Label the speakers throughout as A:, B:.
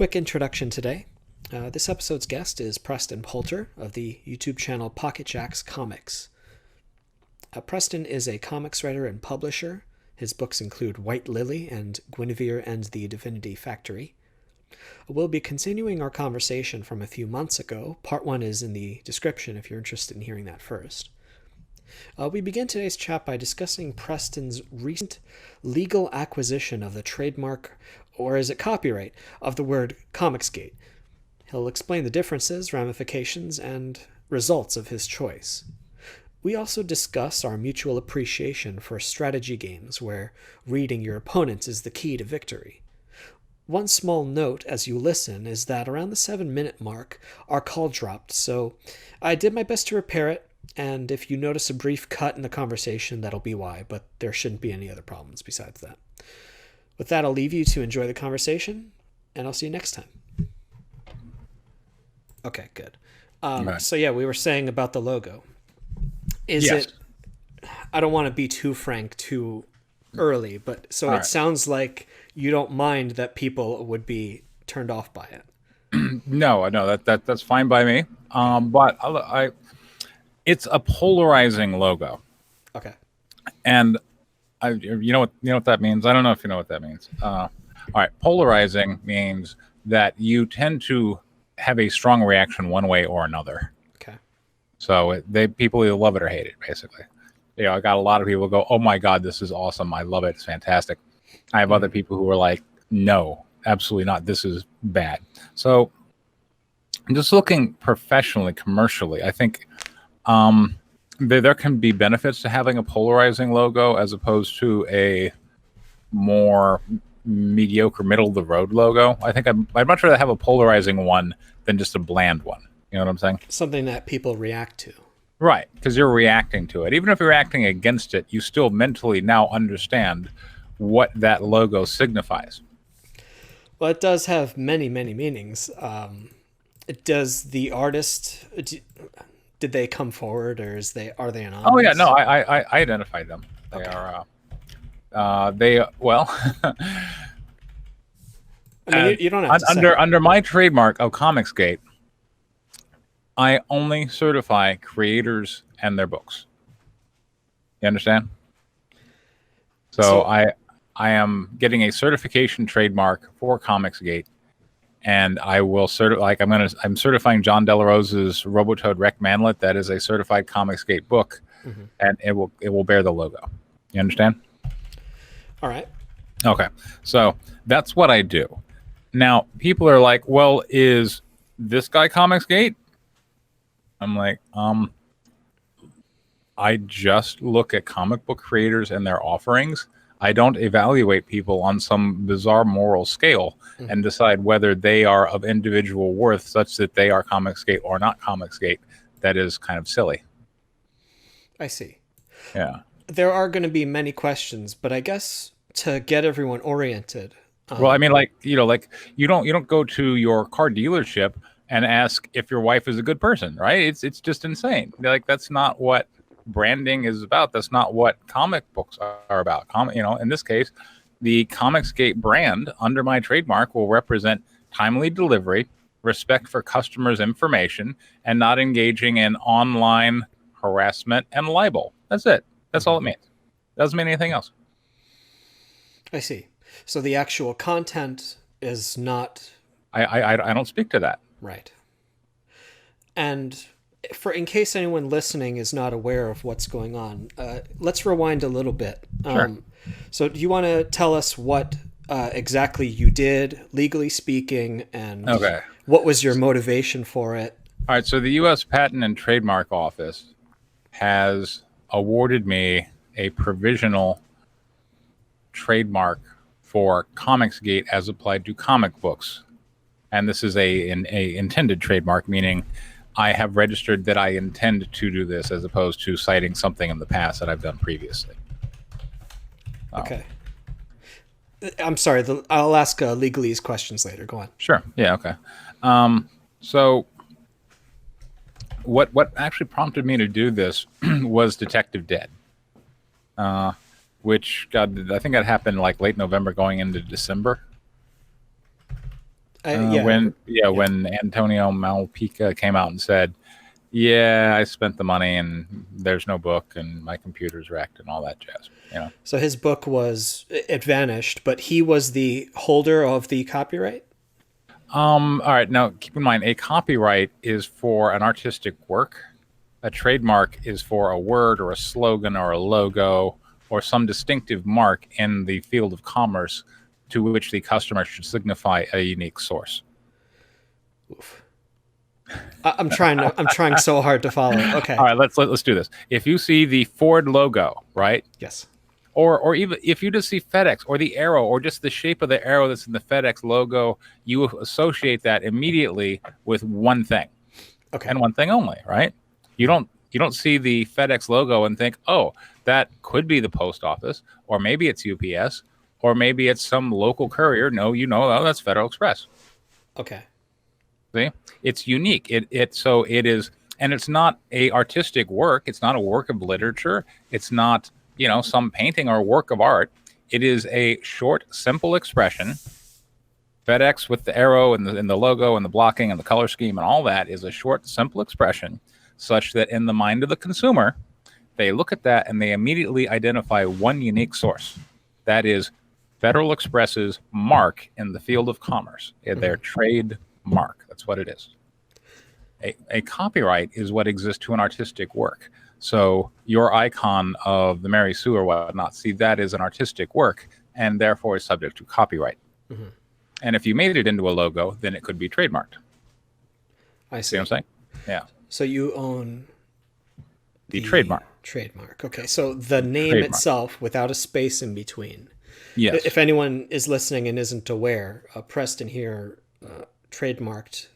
A: Quick introduction today. This episode's guest is Preston Poulter of the YouTube channel Pocket Jacks Comics. Preston is a comics writer and publisher. His books include White Lily and Guinevere and the Divinity Factory. We'll be continuing our conversation from a few months ago. Part 1 is in the description if you're interested in hearing that first. We begin today's chat by discussing Preston's recent legal acquisition of the trademark, or is it copyright, of the word Comicsgate. He'll explain the differences, ramifications, and results of his choice. We also discuss our mutual appreciation for strategy games where reading your opponents is the key to victory. One small note as you listen is that around the 7-minute mark, our call dropped, so I did my best to repair it, and if you notice a brief cut in the conversation, that'll be why, but there shouldn't be any other problems besides that. With that, I'll leave you to enjoy the conversation, and I'll see you next time. Okay, good.
B: Right.
A: So yeah, we were saying about the logo. Is
B: Yes.
A: it, I don't want to be too frank too early, but so
B: All
A: it
B: right.
A: sounds like you don't mind that people would be turned off by it.
B: No, that's fine by me. But it's a polarizing logo,
A: Okay.
B: and you know what that means. I don't know if you know what that means. All right, polarizing means that you tend to have a strong reaction one way or another.
A: Okay.
B: So people either love it or hate it, basically. I got a lot of people go, "Oh my God, this is awesome! I love it. It's fantastic." I have other people who are like, "No, absolutely not. This is bad." So, just looking professionally, commercially, I think there can be benefits to having a polarizing logo as opposed to a more mediocre, middle of the road logo. I think I'd much rather have a polarizing one than just a bland one. You know what I'm saying?
A: Something that people react to.
B: Right, because you're reacting to it. Even if you're acting against it, you still mentally now understand what that logo signifies.
A: Well, it does have many, many meanings. Does the artist, did they come forward, or are they anonymous?
B: Oh yeah, no, I identified them. They
A: Okay.
B: well,
A: I mean, you don't have to say.
B: under my trademark of Comicsgate, I only certify creators and their books. You understand? So I am getting a certification trademark for Comicsgate, and I will I'm certifying John Delarose's Robotoad Rec Manlet. That is a certified Comicsgate book, and it will bear the logo. You understand?
A: All right.
B: Okay, so that's what I do. Now, people are like, "Well, is this guy Comicsgate?" I'm like, I just look at comic book creators and their offerings. I don't evaluate people on some bizarre moral scale and decide whether they are of individual worth such that they are Comicsgate or not Comicsgate. That is kind of silly.
A: I see.
B: Yeah.
A: There are going to be many questions, but I guess to get everyone oriented.
B: Well, I mean, you don't go to your car dealership and ask if your wife is a good person, right? It's just insane. Like, that's not what branding is about. That's not what comic books are about. In this case, the Comicsgate brand under my trademark will represent timely delivery, respect for customers' information, and not engaging in online harassment and libel. That's it. That's all it means. Doesn't mean anything else.
A: I see. So the actual content is not
B: I don't speak to that.
A: right. And in case anyone listening is not aware of what's going on, let's rewind a little bit.
B: Sure.
A: So do you want to tell us what exactly you did, legally speaking, and
B: Okay.
A: what was your motivation for it?
B: All right, so the U.S. Patent and Trademark Office has awarded me a provisional trademark for Comicsgate as applied to comic books. And this is a intended trademark, meaning I have registered that I intend to do this as opposed to citing something in the past that I've done previously.
A: Okay. I'm sorry. I'll ask legalese questions later. Go on.
B: Sure. Yeah, okay. So what actually prompted me to do this was Detective Dead. Which, God, I think that happened like late November going into December. When Antonio Malpica came out and said, yeah, I spent the money and there's no book and my computer's wrecked and all that jazz.
A: So his book it vanished, but he was the holder of the copyright?
B: All right. Now, keep in mind, a copyright is for an artistic work. A trademark is for a word or a slogan or a logo or some distinctive mark in the field of commerce to which the customer should signify a unique source.
A: Oof. I'm trying so hard to follow. Okay.
B: All right, let's do this. If you see the Ford logo, right?
A: Yes.
B: Or even if you just see FedEx or the arrow or just the shape of the arrow that's in the FedEx logo, you associate that immediately with one thing.
A: Okay.
B: And one thing only, right? You don't see the FedEx logo and think, oh, that could be the post office, or maybe it's UPS, or maybe it's some local courier. No, oh, that's Federal Express.
A: Okay.
B: See? It's unique. It is, and it's not a artistic work. It's not a work of literature. It's not, some painting or work of art. It is a short, simple expression. FedEx with the arrow and the logo and the blocking and the color scheme and all that is a short, simple expression such that in the mind of the consumer, they look at that and they immediately identify one unique source. That is Federal Express's mark in the field of commerce, their trademark. That's what it is. A copyright is what exists to an artistic work. So your icon of the Mary Sue or whatnot, see, that is an artistic work and therefore is subject to copyright. Mm-hmm. And if you made it into a logo, then it could be trademarked.
A: I see.
B: See what I'm saying? Yeah.
A: So you own
B: the trademark.
A: Trademark. Okay. So the name itself without a space in between.
B: Yes.
A: If anyone is listening and isn't aware, Preston here trademarked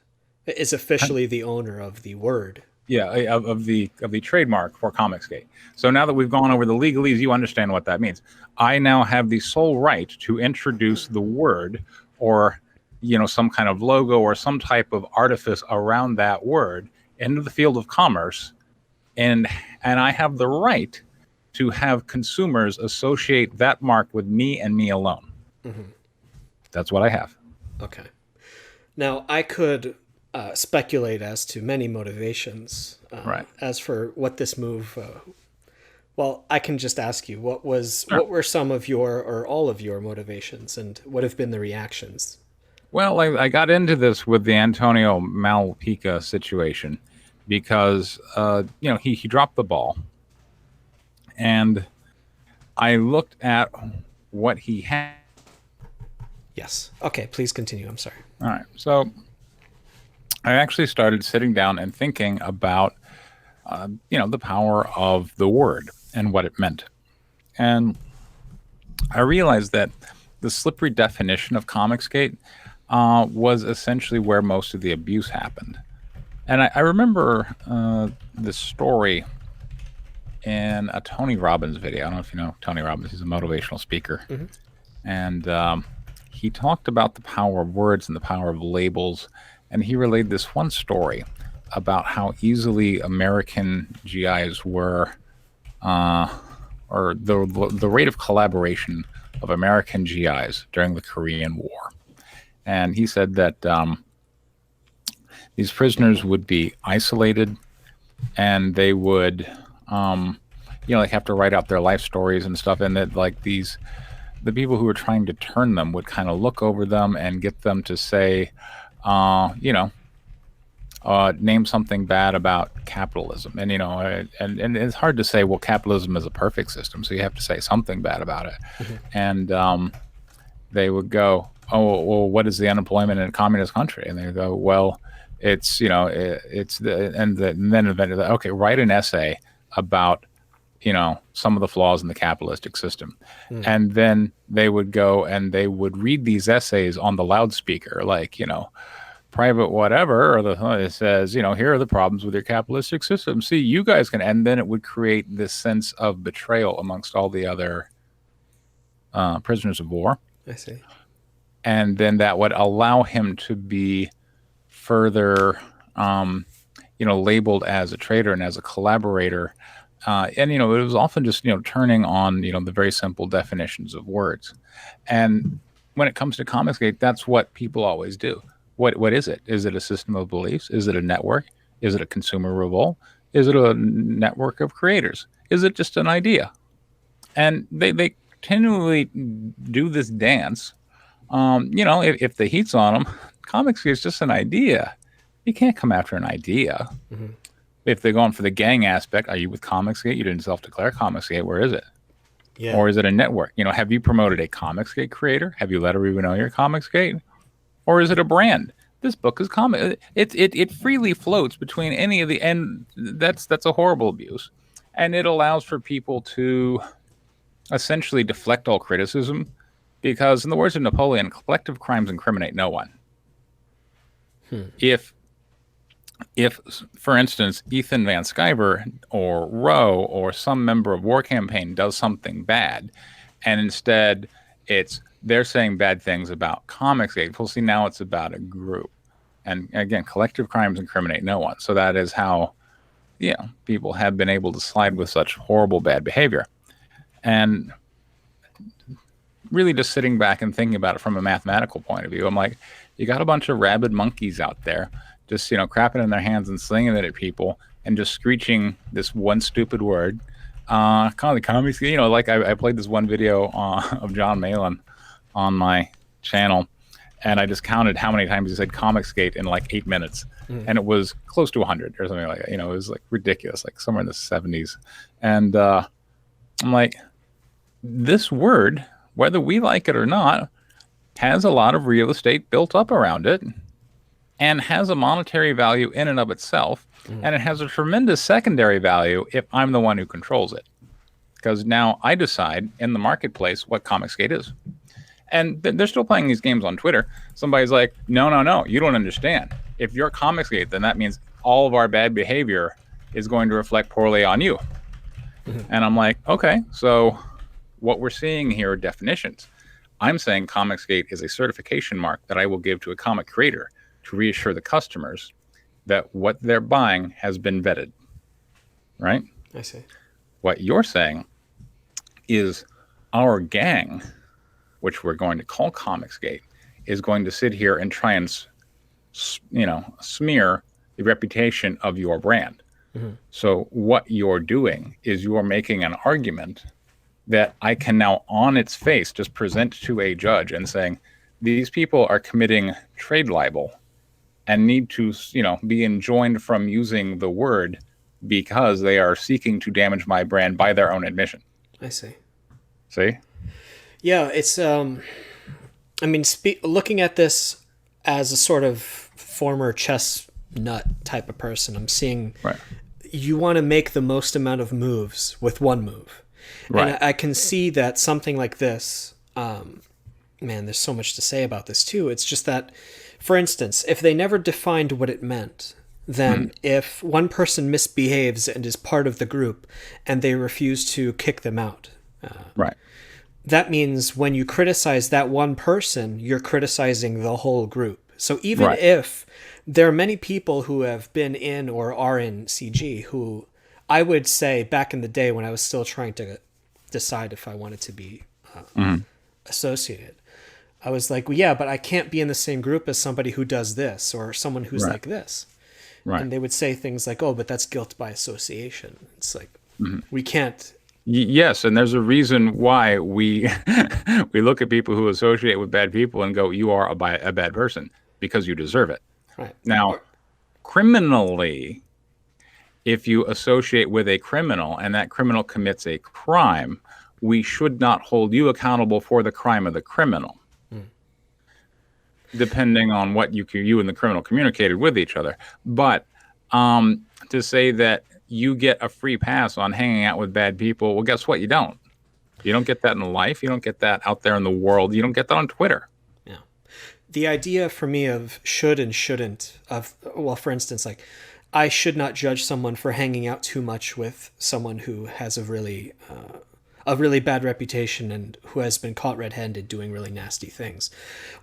A: is officially the owner of the word.
B: Yeah, of the trademark for Comicsgate. So now that we've gone over the legalese, you understand what that means. I now have the sole right to introduce the word or some kind of logo or some type of artifice around that word into the field of commerce, and I have the right to have consumers associate that mark with me and me alone. Mm-hmm. That's what I have.
A: Okay. Now, I could speculate as to many motivations.
B: Right.
A: As for what this move, I can just ask you, what were some of your or all of your motivations, and what have been the reactions?
B: Well, I got into this with the Antonio Malpica situation because he dropped the ball, and I looked at what he had.
A: Yes. Okay, please continue. I'm sorry.
B: All right. So I actually started sitting down and thinking about, the power of the word and what it meant. And I realized that the slippery definition of Comicsgate was essentially where most of the abuse happened. And I remember this story in a Tony Robbins video. I don't know if you know Tony Robbins. He's a motivational speaker. Mm-hmm. And he talked about the power of words and the power of labels. And he relayed this one story about how easily American GIs were, or the rate of collaboration of American GIs during the Korean War. And he said that these prisoners would be isolated, and they would, have to write out their life stories and stuff. And that the people who were trying to turn them would kind of look over them and get them to say, name something bad about capitalism. And, and it's hard to say, well, capitalism is a perfect system, so you have to say something bad about it. Mm-hmm. And they would go, oh, well, what is the unemployment in a communist country? And they go, well, it's, and then eventually, okay, write an essay about, some of the flaws in the capitalistic system. Mm. And then they would go and they would read these essays on the loudspeaker, like, private whatever, or it says, here are the problems with your capitalistic system. See, you guys can, and then it would create this sense of betrayal amongst all the other prisoners of war.
A: I see.
B: And then that would allow him to be further, labeled as a traitor and as a collaborator. And, it was often just, turning on, the very simple definitions of words. And when it comes to Comicsgate, that's what people always do. What is it? Is it a system of beliefs? Is it a network? Is it a consumer revolt? Is it a network of creators? Is it just an idea? And they continually do this dance. If the heat's on them, comics is just an idea. You can't come after an idea.
A: Mm-hmm.
B: If they're going for the gang aspect, are you with Comicsgate? You didn't self-declare Comicsgate. Where is it?
A: Yeah.
B: Or is it a network? Have you promoted a Comicsgate creator? Have you let everyone know you're Comicsgate? Or is it a brand? This book is comic. It freely floats between any of the, and that's a horrible abuse, and it allows for people to essentially deflect all criticism, because in the words of Napoleon, collective crimes incriminate no one. If, for instance, Ethan Van Sciver or Roe or some member of War Campaign does something bad, and instead they're saying bad things about Comicsgate, well, see, now it's about a group. And again, collective crimes incriminate no one. So that is how, people have been able to slide with such horrible bad behavior. And really just sitting back and thinking about it from a mathematical point of view, I'm like, you got a bunch of rabid monkeys out there just, crapping in their hands and slinging it at people and just screeching this one stupid word. Kind of the comics, like I played this one video of John Malin on my channel, and I just counted how many times he said Comicsgate in like 8 minutes. And it was close to 100 or something like that. It was like ridiculous, like somewhere in the 70s. And I'm like, this word, whether we like it or not, has a lot of real estate built up around it and has a monetary value in and of itself. And it has a tremendous secondary value if I'm the one who controls it. Because now I decide in the marketplace what Comicsgate is. And they're still playing these games on Twitter. Somebody's like, no, you don't understand. If you're Comicsgate, then that means all of our bad behavior is going to reflect poorly on you. And I'm like, okay, so what we're seeing here are definitions. I'm saying Comicsgate is a certification mark that I will give to a comic creator to reassure the customers that what they're buying has been vetted. Right?
A: I see.
B: What you're saying is our gang, which we're going to call Comicsgate, is going to sit here and try and, smear the reputation of your brand. So what you're doing is you're making an argument that I can now, on its face, just present to a judge and saying, these people are committing trade libel and need to, be enjoined from using the word because they are seeking to damage my brand by their own admission.
A: I see.
B: See?
A: Yeah, it's looking at this as a sort of former chess nut type of person, I'm seeing
B: right.
A: You want to make the most amount of moves with one move.
B: Right.
A: And I can see that something like this, there's so much to say about this too. It's just that, for instance, if they never defined what it meant, then if one person misbehaves and is part of the group and they refuse to kick them out,
B: right.
A: that means when you criticize that one person, you're criticizing the whole group. So even if there are many people who have been in or are in CG who I would say back in the day when I was still trying to decide if I wanted to be associated, I was like, well, yeah, but I can't be in the same group as somebody who does this or someone who's like this. Right. And they would say things like, oh, but that's guilt by association. It's like, we can't.
B: Yes, and there's a reason why we we look at people who associate with bad people and go, you are a bad person because you deserve it.
A: Right.
B: Now, criminally, if you associate with a criminal and that criminal commits a crime, we should not hold you accountable for the crime of the criminal, depending on what you and the criminal communicated with each other. But to say that you get a free pass on hanging out with bad people, well, guess what? You don't. You don't get that in life. You don't get that out there in the world. You don't get that on Twitter.
A: Yeah. The idea for me of should and shouldn't for instance, like I should not judge someone for hanging out too much with someone who has a really bad reputation and who has been caught red-handed doing really nasty things.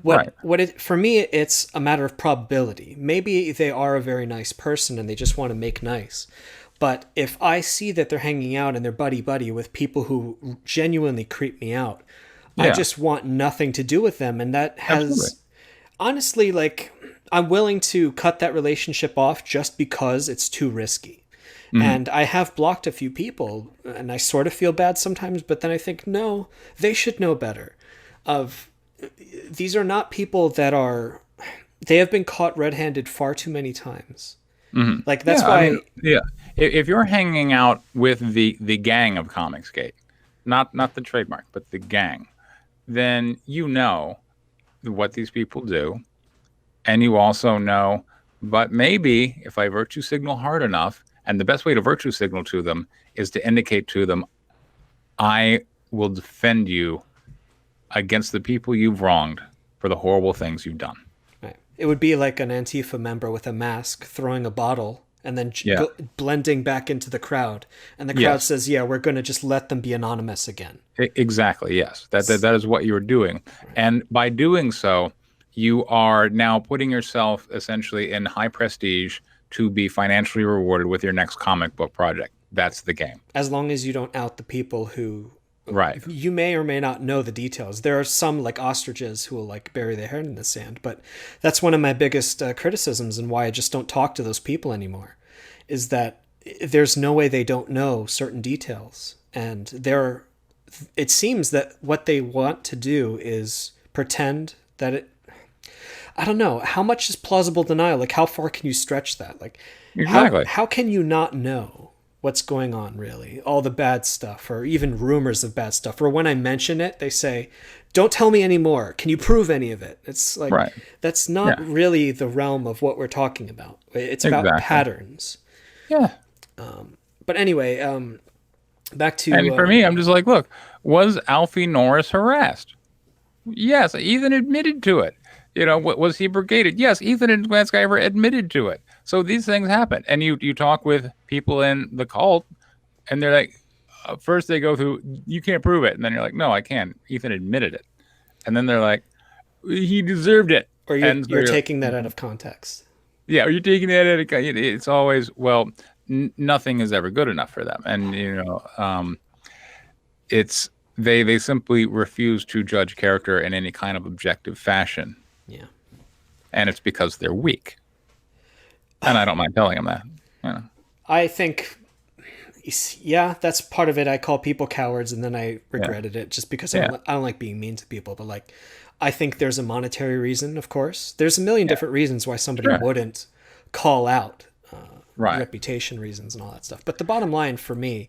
A: For me, it's a matter of probability. Maybe they are a very nice person and they just want to make nice. But if I see that they're hanging out and they're buddy-buddy with people who genuinely creep me out, I just want nothing to do with them. And that has, honestly, like, I'm willing to cut that relationship off just because it's too risky.
B: Mhm.
A: And I have blocked a few people, and I sort of feel bad sometimes, but then I think, no, they should know better. Of These are not people that are, they have been caught red-handed far too many times.
B: Mhm.
A: Like that's
B: Yeah, I mean,
A: why,
B: yeah. If you're hanging out with the gang of Comicsgate, not the trademark, but the gang, then you know what these people do, and you also know, but maybe if I virtue signal hard enough, and the best way to virtue signal to them is to indicate to them, I will defend you against the people you've wronged for the horrible things you've done.
A: right, it would be like an Antifa member with a mask throwing a bottle and then
B: Yeah.
A: blending back into the crowd, and the crowd
B: Yes.
A: says, "Yeah, we're going to just let them be anonymous again."
B: Exactly. Yes. That is what you're doing, and by doing so, you are now putting yourself essentially in high prestige to be financially rewarded with your next comic book project. That's the game.
A: As long as you don't out the people who
B: Right.
A: you may or may not know the details. There are some like ostriches who will like bury their head in the sand, but that's one of my biggest criticisms and why I just don't talk to those people anymore, is that there's no way they don't know certain details. And it seems that what they want to do is pretend that I don't know, how much is plausible denial? Like how far can you stretch that? Like
B: Exactly.
A: how can you not know what's going on, really? All the bad stuff, or even rumors of bad stuff. Or when I mention it, they say, "Don't tell me anymore. Can you prove any of it?" It's like,
B: Right.
A: that's not
B: Yeah.
A: really the realm of what we're talking about. It's about
B: Exactly.
A: patterns.
B: Yeah.
A: But anyway, back to
B: And for me, I'm just like, look, was Alfie Norris harassed? Yes, Ethan admitted to it. Was he brigaded? Yes, Ethan Van Sciver admitted to it. So these things happen, and you talk with people in the cult, and they're like, first they go through, you can't prove it, and then you're like, no, I can. Ethan admitted it, and then they're like, he deserved it,
A: or
B: and so
A: you're taking that out of context.
B: yeah, you're taking that at it's always, well, nothing is ever good enough for them, and it's they simply refuse to judge character in any kind of objective fashion.
A: Yeah.
B: And it's because they're weak. And I don't mind telling them that.
A: I think, yeah, that's part of it. I call people cowards, and then I regretted it just because I don't like being mean to people. But like, I think there's a monetary reason, of course. There's a million different reasons why somebody wouldn't call out, reputation reasons and all that stuff. But the bottom line for me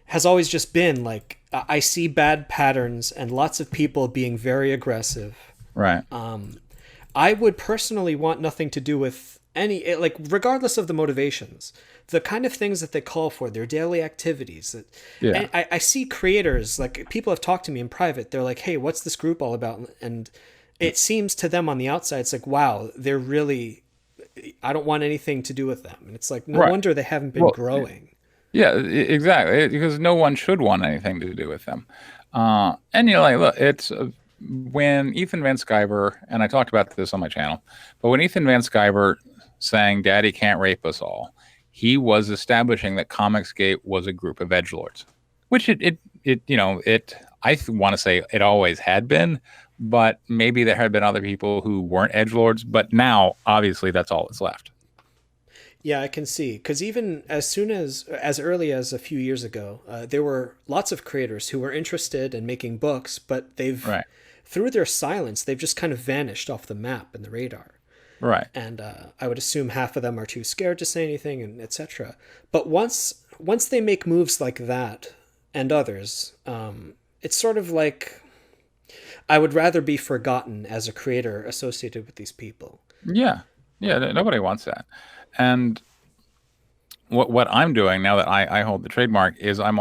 A: has always just been like, I see bad patterns and lots of people being very aggressive.
B: Right.
A: I would personally want nothing to do with any, like, regardless of the motivations, the kind of things that they call for, their daily activities. And I see creators, like, people have talked to me in private. They're like, "Hey, what's this group all about?" And it seems to them on the outside, it's like, wow, they're really, I don't want anything to do with them. And it's like, no wonder they haven't been growing.
B: Yeah, exactly. Because no one should want anything to do with them. And like, look, it's when Ethan Van Sciver, and I talked about this on my channel, but when Ethan Van Sciver sang "Daddy Can't Rape Us All," he was establishing that Comicsgate was a group of edgelords, which I want to say it always had been, but maybe there had been other people who weren't edgelords, but now obviously that's all that's left.
A: Yeah, I can see. Because even as early as a few years ago, there were lots of creators who were interested in making books, but through their silence, they've just kind of vanished off the map and the radar.
B: Right.
A: And I would assume half of them are too scared to say anything, and etc. But once they make moves like that, and others, it's sort of like I would rather be forgotten as a creator associated with these people.
B: Yeah. Nobody wants that. And what I'm doing now that I hold the trademark is I'm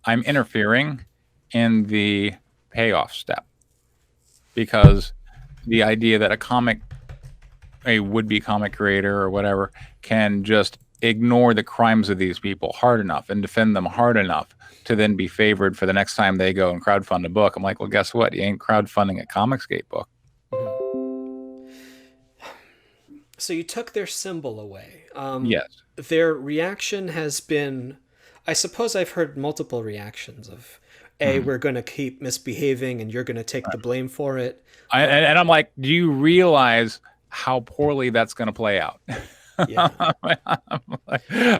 B: interfering in the payoff step, because the idea that a would-be comic creator or whatever can just ignore the crimes of these people hard enough and defend them hard enough to then be favored for the next time they go and crowdfund a book. I'm like, well, guess what? You ain't crowdfunding a Comicsgate book.
A: So you took their symbol away.
B: Yes.
A: Their reaction has been, I suppose I've heard multiple reactions of, we're going to keep misbehaving and you're going to take the blame for it.
B: And I'm like, do you realize how poorly that's going to play out.
A: Yeah.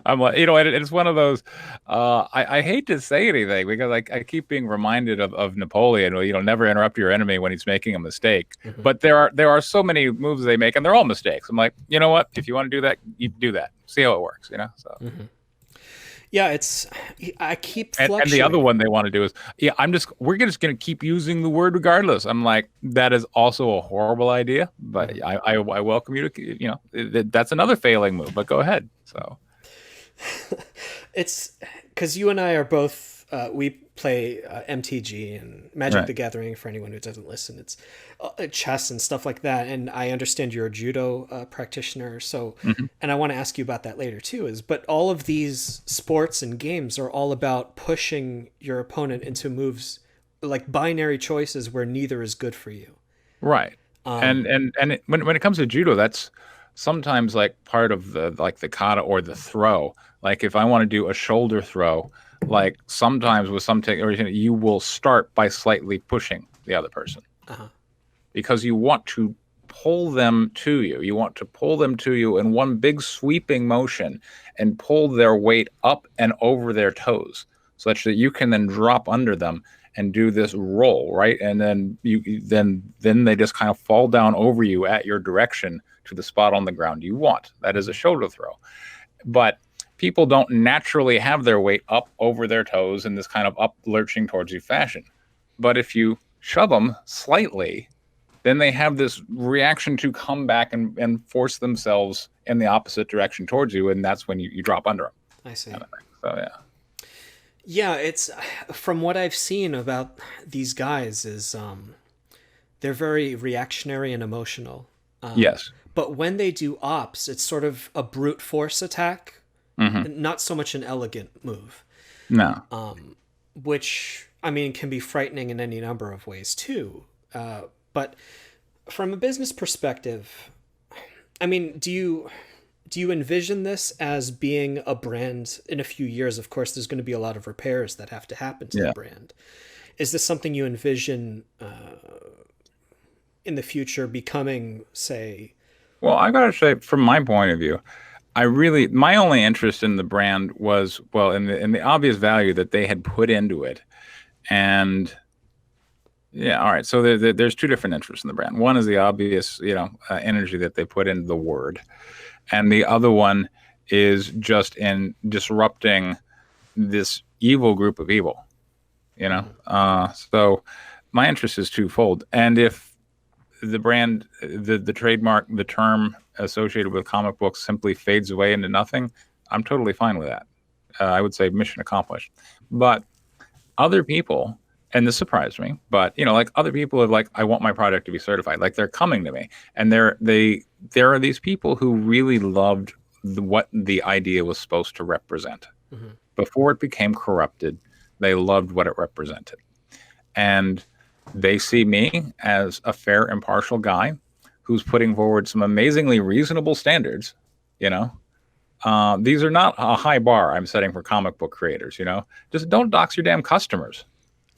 B: I'm like, you know, it's one of those. I hate to say anything because I keep being reminded of Napoleon. You know, never interrupt your enemy when he's making a mistake.
A: Hmm.
B: But there are so many moves they make, and they're all mistakes. I'm like, you know what? If you want to do that, you do that. See how it works. You know. So.
A: Hmm. Yeah, it's I keep
B: And the other
A: fluctuating.
B: one they want to do is, yeah, we're just going to keep using the word regardless. I'm like, that is also a horrible idea, but
A: Mhm.
B: I welcome you to, you know, that's another failing move, but go ahead. So,
A: It's because you and I are both we play MTG and Magic
B: right.
A: the Gathering. For anyone who doesn't listen, it's chess and stuff like that. And I understand you're a judo practitioner, so
B: Mhm.
A: and I want to ask you about that later too. But all of these sports and games are all about pushing your opponent into moves like binary choices where neither is good for you.
B: Right.
A: Um,
B: When it comes to judo, that's sometimes like part of the kata or the throw. Like if I want to do a shoulder throw, like sometimes with some technique, you will start by slightly pushing the other person,
A: uh-huh.
B: because you want to pull them to you. You want to pull them to you in one big sweeping motion and pull their weight up and over their toes such that you can then drop under them and do this roll, right? And then then they just kind of fall down over you at your direction to the spot on the ground you want. That is a shoulder throw. But people don't naturally have their weight up over their toes in this kind of up lurching towards you fashion. But if you shove them slightly, then they have this reaction to come back and force themselves in the opposite direction towards you, and that's when you drop under them.
A: I see.
B: Kind of thing. So yeah,
A: Yeah, it's from what I've seen about these guys is they're very reactionary and emotional. Um,
B: yes,
A: but when they do ops, it's sort of a brute force attack,
B: hmm,
A: not so much an elegant move,
B: no,
A: which I mean can be frightening in any number of ways too. But from a business perspective, I mean, do you envision this as being a brand in a few years? Of course, there's going to be a lot of repairs that have to happen to the
B: yeah.
A: brand. Is this something you envision in the future becoming, say,
B: Well, I gotta say, from my point of view, my only interest in the brand was, well, in the obvious value that they had put into it, and yeah, all right. So there's two different interests in the brand. One is the obvious, energy that they put into the word, and the other one is just in disrupting this evil group of evil. So my interest is twofold, and if the brand, the trademark, the term associated with comic books simply fades away into nothing, I'm totally fine with that. I would say mission accomplished. But other people, and this surprised me, but like other people have, like, I want my product to be certified. Like, they're coming to me, and there are these people who really loved what the idea was supposed to represent
A: mhm.
B: before it became corrupted. They loved what it represented, and they see me as a fair, impartial guy who's putting forward some amazingly reasonable standards. You know, these are not a high bar I'm setting for comic book creators. Just don't dox your damn customers.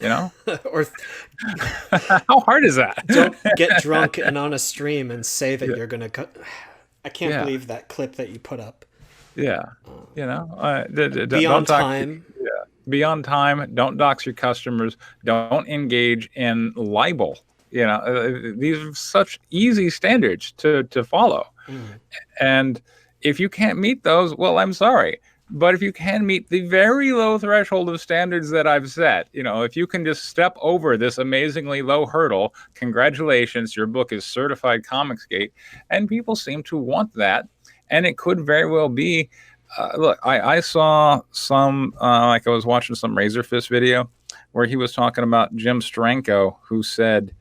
B: You know,
A: or
B: how hard is that?
A: don't get drunk and on a stream and say that
B: Yeah,
A: you're gonna cut. I can't
B: yeah,
A: believe that clip that you put up.
B: yeah.
A: Beyond
B: Don't dox.
A: time.
B: Yeah, be on time. Don't dox your customers. Don't engage in libel. These are such easy standards to follow.
A: Mm,
B: And if you can't meet those, well, I'm sorry. But if you can meet the very low threshold of standards that I've set, if you can just step over this amazingly low hurdle, congratulations, your book is certified Comicsgate. And people seem to want that. And it could very well be. Look, I saw some, like I was watching some Razor Fist video where he was talking about Jim Steranko, who said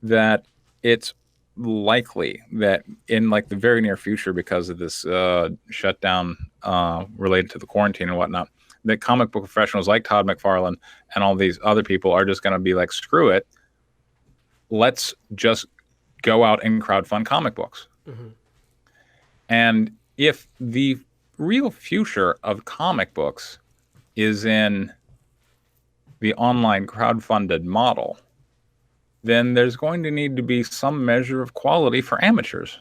B: that it's likely that in, like, the very near future, because of this shutdown related to the quarantine and whatnot, that comic book professionals like Todd McFarlane and all these other people are just going to be like, screw it, let's just go out and crowdfund comic books.
A: mhm.
B: And if the real future of comic books is in the online crowdfunded model, then there's going to need to be some measure of quality for amateurs.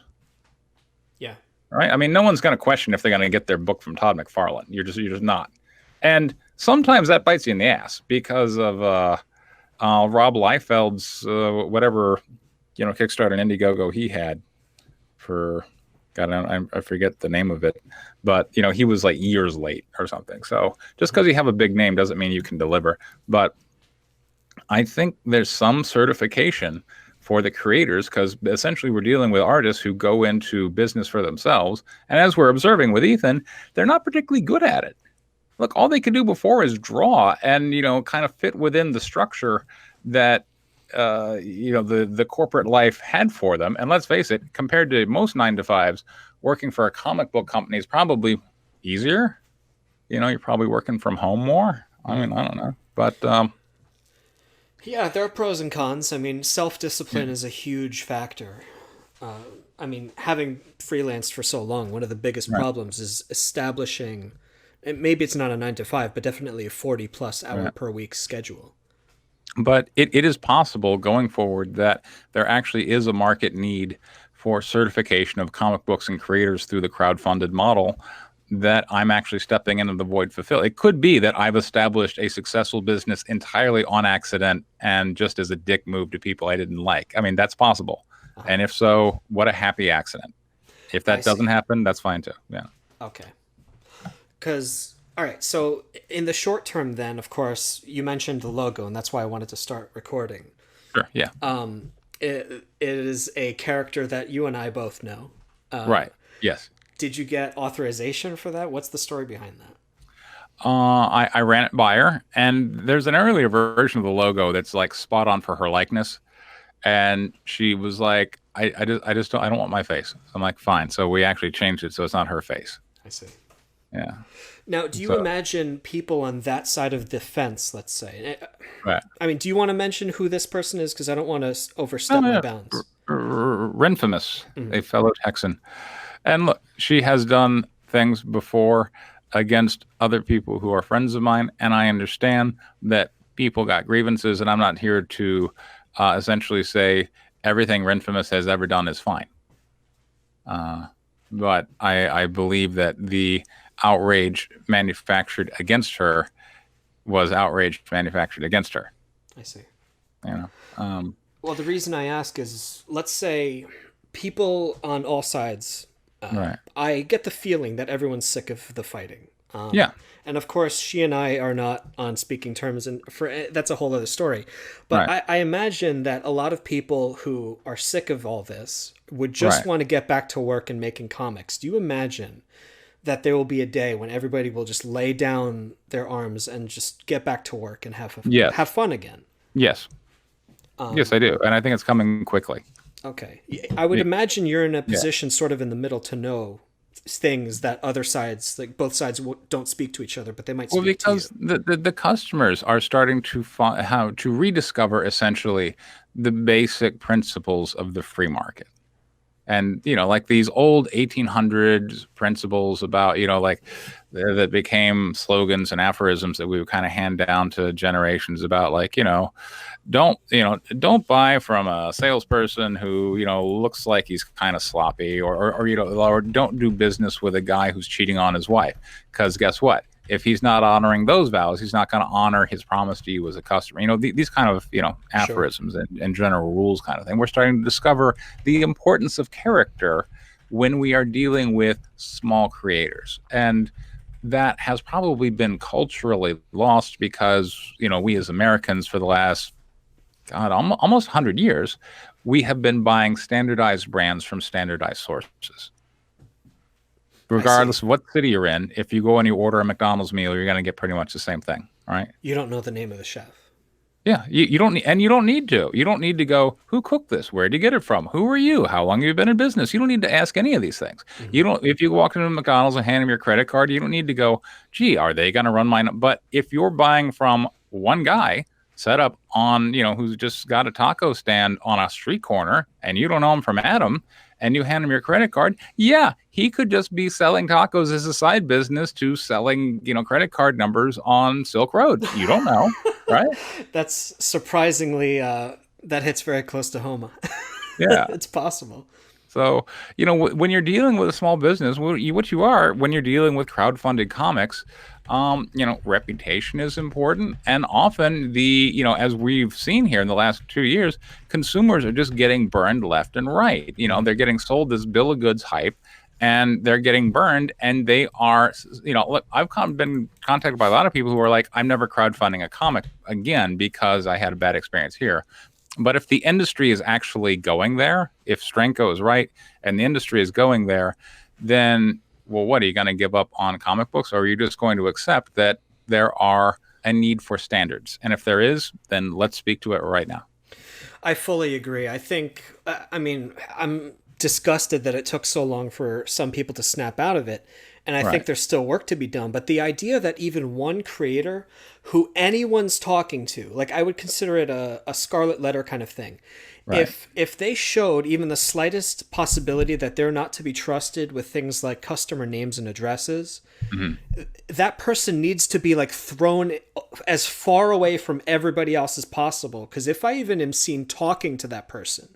A: Yeah.
B: right? I mean, no one's going to question if they're going to get their book from Todd McFarlane. You're just not. And sometimes that bites you in the ass because of Rob Liefeld's whatever Kickstarter and Indiegogo he had for God, I forget the name of it, but he was like years late or something. So just because you have a big name doesn't mean you can deliver. But I think there's some certification for the creators because essentially we're dealing with artists who go into business for themselves. And as we're observing with Ethan, they're not particularly good at it. Look, all they could do before is draw and, kind of fit within the structure that, the corporate life had for them. And let's face it, compared to most 9 to 5s, working for a comic book company is probably easier. You're probably working from home more. I mean, I don't know. But,
A: Yeah, there are pros and cons. I mean, self
B: yeah,
A: discipline is a huge factor. Uh, I mean, having freelanced for so long, one of the biggest
B: right,
A: problems is establishing, and maybe it's not a 9 to 5, but definitely a 40 plus hour
B: right.
A: per week schedule.
B: But it is possible going forward that there actually is a market need for certification of comic books and creators through the crowd-funded model that I'm actually stepping into the void fulfill. It could be that I've established a successful business entirely on accident and just as a dick move to people I didn't like. I mean, that's possible.
A: Uh-huh.
B: And if so, what a happy accident. If
A: I
B: that doesn't
A: see.
B: happen, that's fine too. Yeah.
A: Okay. Because, all right, so in the short term, then, of course, you mentioned the logo, and that's why I wanted to start recording.
B: Sure. Yeah.
A: It is a character that you and I both know.
B: Right. Yes.
A: Did you get authorization for that? What's the story behind that?
B: I ran it by her, and there's an earlier version of the logo that's like spot on for her likeness. And she was like, I don't want my face. So I'm like, fine. So we actually changed it so it's not her face.
A: I see.
B: Yeah.
A: Now, do you
B: So
A: imagine people on that side of the fence, let's say?
B: right.
A: I mean, do you want to mention who this person is? Because I don't want to
B: Oh,
A: overstep my
B: yeah.
A: bounds.
B: Renfamous,
A: Mhm.
B: a fellow Texan. And look, she has done things before against other people who are friends of mine, and I understand that people got grievances, and I'm not here to essentially say everything Renfamous has ever done is fine. Uh, but I believe that the outrage manufactured against her was outrage manufactured against her.
A: I see.
B: You know, um,
A: Well, the reason I ask is, let's say people on all sides,
B: right?
A: I get the feeling that everyone's sick of the fighting.
B: Yeah,
A: And of course, she and I are not on speaking terms, and for that's a whole other story. But
B: right,
A: I imagine that a lot of people who are sick of all this would just
B: right.
A: want to get back to work and making comics. Do you imagine that there will be a day when everybody will just lay down their arms and just get back to work and have
B: Yes,
A: fun again?
B: yes, yes, I do, and I think it's coming quickly.
A: Okay. I would imagine you're in a
B: Yeah.
A: position sort of in the middle to know things that other sides, like both sides, don't speak to each other, but they might
B: Well,
A: speak to you.
B: because the customers are starting to how to rediscover essentially the basic principles of the free market. And like these old 1800s principles about like that became slogans and aphorisms that we would kind of hand down to generations about like don't buy from a salesperson who looks like he's kind of sloppy or don't do business with a guy who's cheating on his wife because guess what, if he's not honoring those vows, he's not going to honor his promise to you as a customer. These kind of
A: Sure.
B: aphorisms and general rules kind of thing. We're starting to discover the importance of character when we are dealing with small creators, and that has probably been culturally lost because we as Americans for the last God almost 100 years we have been buying standardized brands from standardized sources
A: I see.
B: regardless of what city you're in. If you go and you order a McDonald's meal, you're going to get pretty much the same thing, right?
A: You don't know the name of the chef.
B: Yeah, you don't need, and you don't need to. You don't need to go, who cooked this? Where'd you get it from? Who are you? How long have you been in business? You don't need to ask any of these things.
A: Hmm.
B: You don't, if you walk into McDonald's and hand them your credit card, you don't need to go, gee, are they going to run mine? But if you're buying from one guy set up on, who's just got a taco stand on a street corner and you don't know him from Adam and you hand him your credit card, yeah, he could just be selling tacos as a side business to selling, credit card numbers on Silk Road. You don't know, right?
A: That's surprisingly, that hits very close to home.
B: Yeah.
A: It's possible.
B: So, when you're dealing with a small business, what you are when you're dealing with crowdfunded comics, reputation is important. And often as we've seen here in the last 2 years, consumers are just getting burned left and right. They're getting sold this bill of goods hype, and they're getting burned, and they are, look, been contacted by a lot of people who are like, I'm never crowdfunding a comic again because I had a bad experience here. But if the industry is actually going there, if Strenko is right and the industry is going there, then, well, what, are you going to give up on comic books, or are you just going to accept that there are a need for standards? And if there is, then let's speak to it right now.
A: I fully agree. I think, I'm disgusted that it took so long for some people to snap out of it. And I think there's still work to be done. But the idea that even one creator who anyone's talking to, like, I would consider it a scarlet letter kind of thing. Right. If they showed even the slightest possibility that they're not to be trusted with things like customer names and addresses, that person needs to be like thrown as far away from everybody else as possible. Because if I even am seen talking to that person,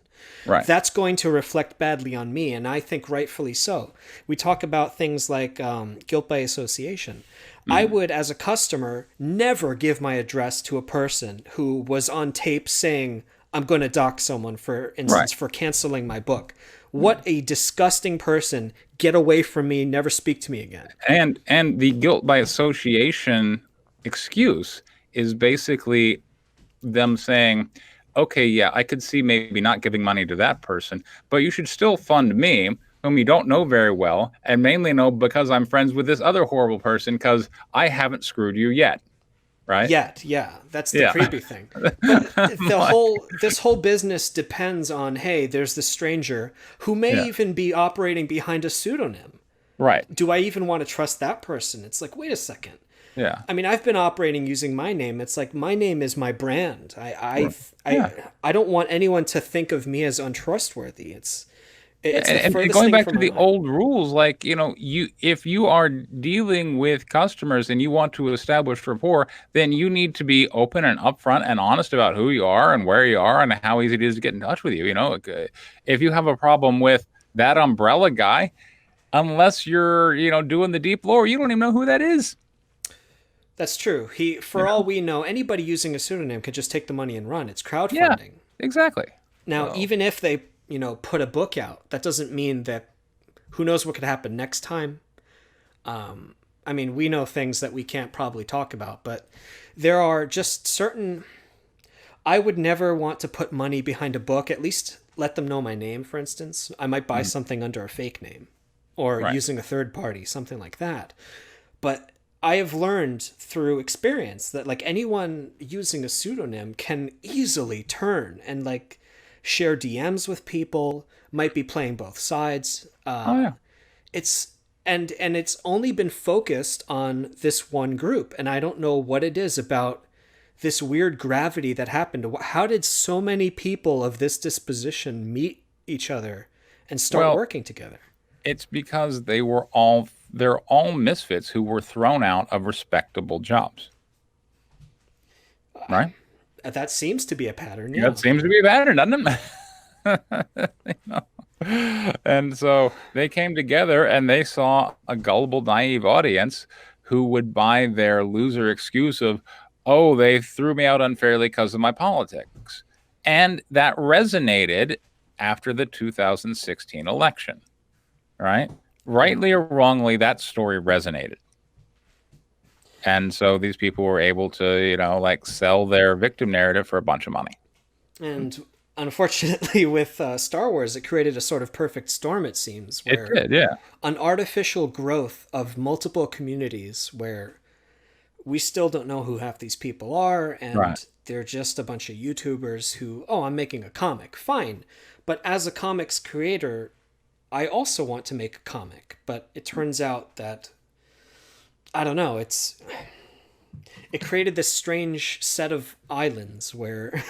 A: that's going to reflect badly on me, and I think rightfully so. We talk about things like guilt by association. I would, as a customer, never give my address to a person who was on tape saying, I'm going to dox someone, for instance, for canceling my book. What a disgusting person. Get away from me. Never speak to me again.
B: And the guilt by association excuse is basically them saying, okay, yeah, I could see maybe not giving money to that person, but you should still fund me, whom you don't know very well, and mainly know because I'm friends with this other horrible person, because I haven't screwed you yet. Right?
A: Yeah. That's the creepy thing. But this whole business depends on, hey, there's this stranger who may even be operating behind a pseudonym.
B: Right.
A: Do I even want to trust that person? It's like, wait a second.
B: Yeah.
A: I mean, I've been operating using my name. It's like, my name is my brand. I don't want anyone to think of me as untrustworthy. It's
B: and going back to the old rules, like, if you are dealing with customers and you want to establish rapport, then you need to be open and upfront and honest about who you are and where you are and how easy it is to get in touch with you. If you have a problem with that umbrella guy, unless you're, doing the deep lore, you don't even know who that is.
A: That's true. For all we know, anybody using a pseudonym could just take the money and run. It's crowdfunding.
B: Yeah, exactly.
A: Now, even if they, put a book out, that doesn't mean that who knows what could happen next time. We know things that we can't probably talk about, but there are just certain... I would never want to put money behind a book, at least let them know my name, for instance. I might buy something under a fake name or using a third party, something like that. But I have learned through experience that, like, anyone using a pseudonym can easily turn and, like, share DMs with people, might be playing both sides. It's only been focused on this one group, and I don't know what it is about this weird gravity that happened. How did so many people of this disposition meet each other and start working together?
B: It's because they're all misfits who were thrown out of respectable jobs. Right?
A: That seems to be a pattern. Yeah.
B: That seems to be a pattern, doesn't it? And so they came together and they saw a gullible, naive audience who would buy their loser excuse of, oh, they threw me out unfairly because of my politics. And that resonated after the 2016 election, right? Rightly or wrongly, that story resonated. And so these people were able to, sell their victim narrative for a bunch of money.
A: And unfortunately, with Star Wars, it created a sort of perfect storm, it seems. Where
B: it did, yeah.
A: An artificial growth of multiple communities where we still don't know who half these people are, and they're just a bunch of YouTubers who, I'm making a comic. Fine. But as a comics creator, I also want to make a comic. But it turns out that, I don't know, it created this strange set of islands where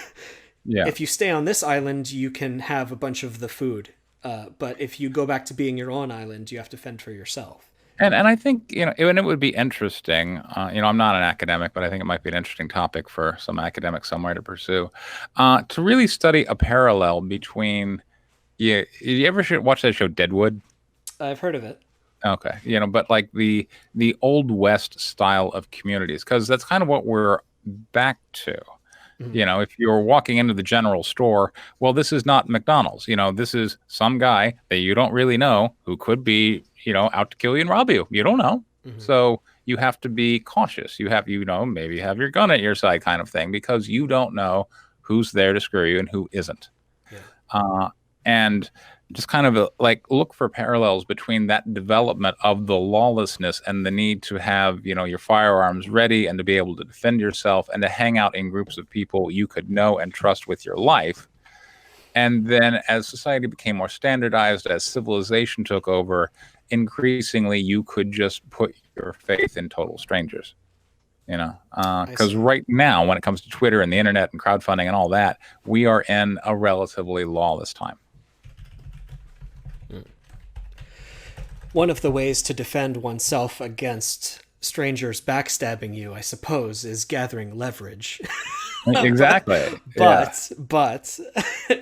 A: if you stay on this island, you can have a bunch of the food. But if you go back to being your own island, you have to fend for yourself.
B: And I think, and it would be interesting, I'm not an academic, but I think it might be an interesting topic for some academics somewhere to pursue, to really study a parallel between, Yeah, you ever should watch that show Deadwood?
A: I've heard of it.
B: Okay, but like the old west style of communities, because that's kind of what we're back to.
A: Mhm.
B: If you're walking into the general store, well, this is not McDonald's. This is some guy that you don't really know who could be, out to kill you and rob you. You don't know.
A: Mhm.
B: So you have to be cautious. You have, maybe have your gun at your side kind of thing, because you don't know who's there to screw you and who isn't.
A: Yeah.
B: And just kind of like look for parallels between that development of the lawlessness and the need to have your firearms ready and to be able to defend yourself and to hang out in groups of people you could know and trust with your life. And then as society became more standardized, as civilization took over, increasingly you could just put your faith in total strangers.
A: I
B: Because
A: see.
B: right now, when it comes to Twitter and the internet and crowdfunding and all that, we are in a relatively lawless time.
A: One of the ways to defend oneself against strangers backstabbing you, I suppose, is gathering leverage.
B: Exactly. Yeah.
A: but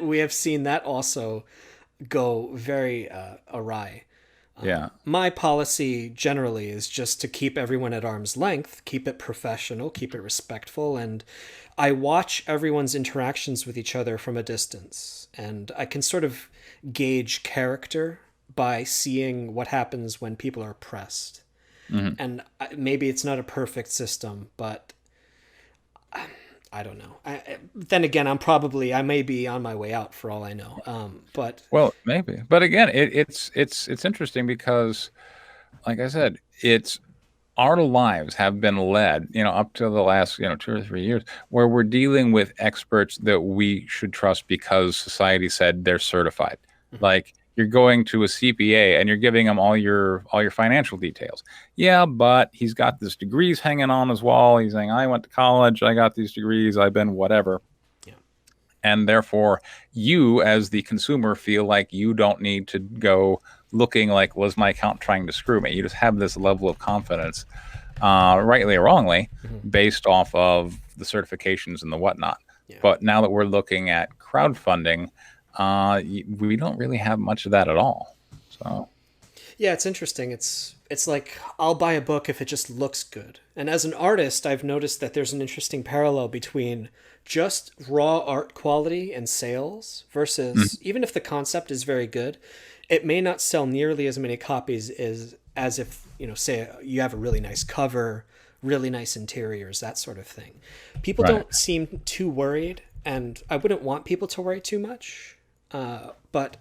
A: we have seen that also go very awry.
B: Yeah.
A: My policy generally is just to keep everyone at arm's length, keep it professional, keep it respectful, and I watch everyone's interactions with each other from a distance, and I can sort of gauge character by seeing what happens when people are pressed.
B: Hmm.
A: And maybe it's not a perfect system, but I don't know. Then again, I may be on my way out for all I know. But
B: Well, maybe, but again, it's interesting because, like I said, it's our lives have been led, up to the last, 2 or 3 years, where we're dealing with experts that we should trust because society said they're certified.
A: Mhm.
B: Like you're going to a CPA and you're giving him all your financial details. Yeah, but he's got this degrees hanging on his wall. He's saying, "I went to college. I got these degrees. I've been whatever."
A: Yeah.
B: And therefore you as the consumer feel like you don't need to go looking like, was my account trying to screw me? You just have this level of confidence, rightly or wrongly,
A: Mhm.
B: based off of the certifications and the whatnot.
A: Yeah.
B: But now that we're looking at crowdfunding, we don't really have much of that at all. So
A: Yeah, it's interesting. It's like I'll buy a book if it just looks good. And as an artist, I've noticed that there's an interesting parallel between just raw art quality and sales
B: mm,
A: versus even if the concept is very good, it may not sell nearly as many copies as if, say you have a really nice cover, really nice interiors, that sort of thing. People
B: right.
A: don't seem too worried, and I wouldn't want people to worry too much. But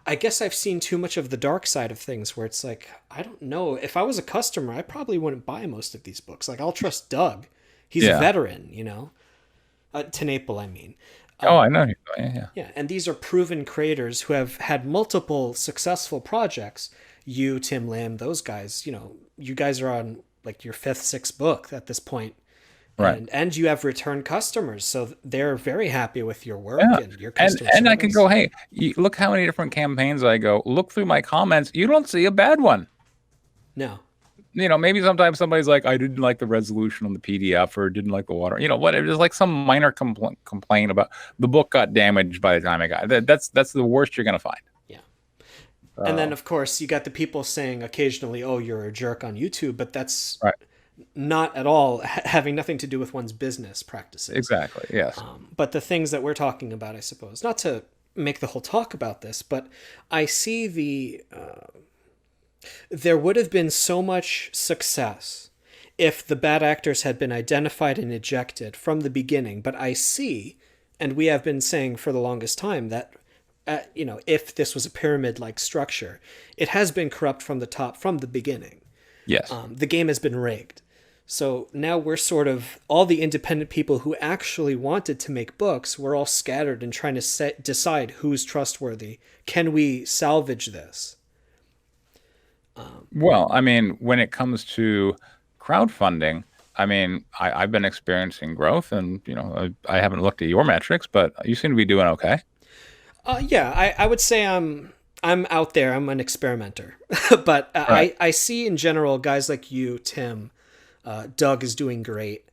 A: I guess I've seen too much of the dark side of things where it's like, I don't know. If I was a customer, I probably wouldn't buy most of these books. Like, I'll trust Doug. He's a
B: Yeah.
A: veteran, Tenaple, I mean.
B: Oh, I know. Yeah, yeah.
A: Yeah, and these are proven creators who have had multiple successful projects. You, Tim Lamb, those guys, you guys are on like your fifth, sixth book at this point.
B: Right.
A: And you have return customers, so they're very happy with your work
B: Yeah.
A: and your
B: And
A: customer
B: and I can go,
A: service.
B: hey, look how many different campaigns I go. Look through my comments. You don't see a bad one.
A: No.
B: Maybe sometimes somebody's like, I didn't like the resolution on the PDF or didn't like the water. Whatever. There's like some minor complaint about the book got damaged by the time I got it. That's the worst you're gonna find.
A: Yeah. And then,
B: So,
A: of course, you got the people saying occasionally, oh, you're a jerk on YouTube, but that's
B: right.
A: not at all having nothing to do with one's business practices.
B: Exactly. Yes.
A: But the things that we're talking about, I suppose, not to make the whole talk about this, but I see there would have been so much success if the bad actors had been identified and ejected from the beginning. But I see, and we have been saying for the longest time that, if this was a pyramid-like structure, it has been corrupt from the top from the beginning.
B: Yes.
A: The game has been rigged. So now we're sort of all the independent people who actually wanted to make books. We're all scattered and trying to decide who's trustworthy. Can we salvage this?
B: Well, I mean, when it comes to crowdfunding, I mean, I've been experiencing growth, and I haven't looked at your metrics, but you seem to be doing okay.
A: Yeah, I would say I'm out there. I'm an experimenter, but
B: Right.
A: I see in general guys like you, Tim, Doug is doing great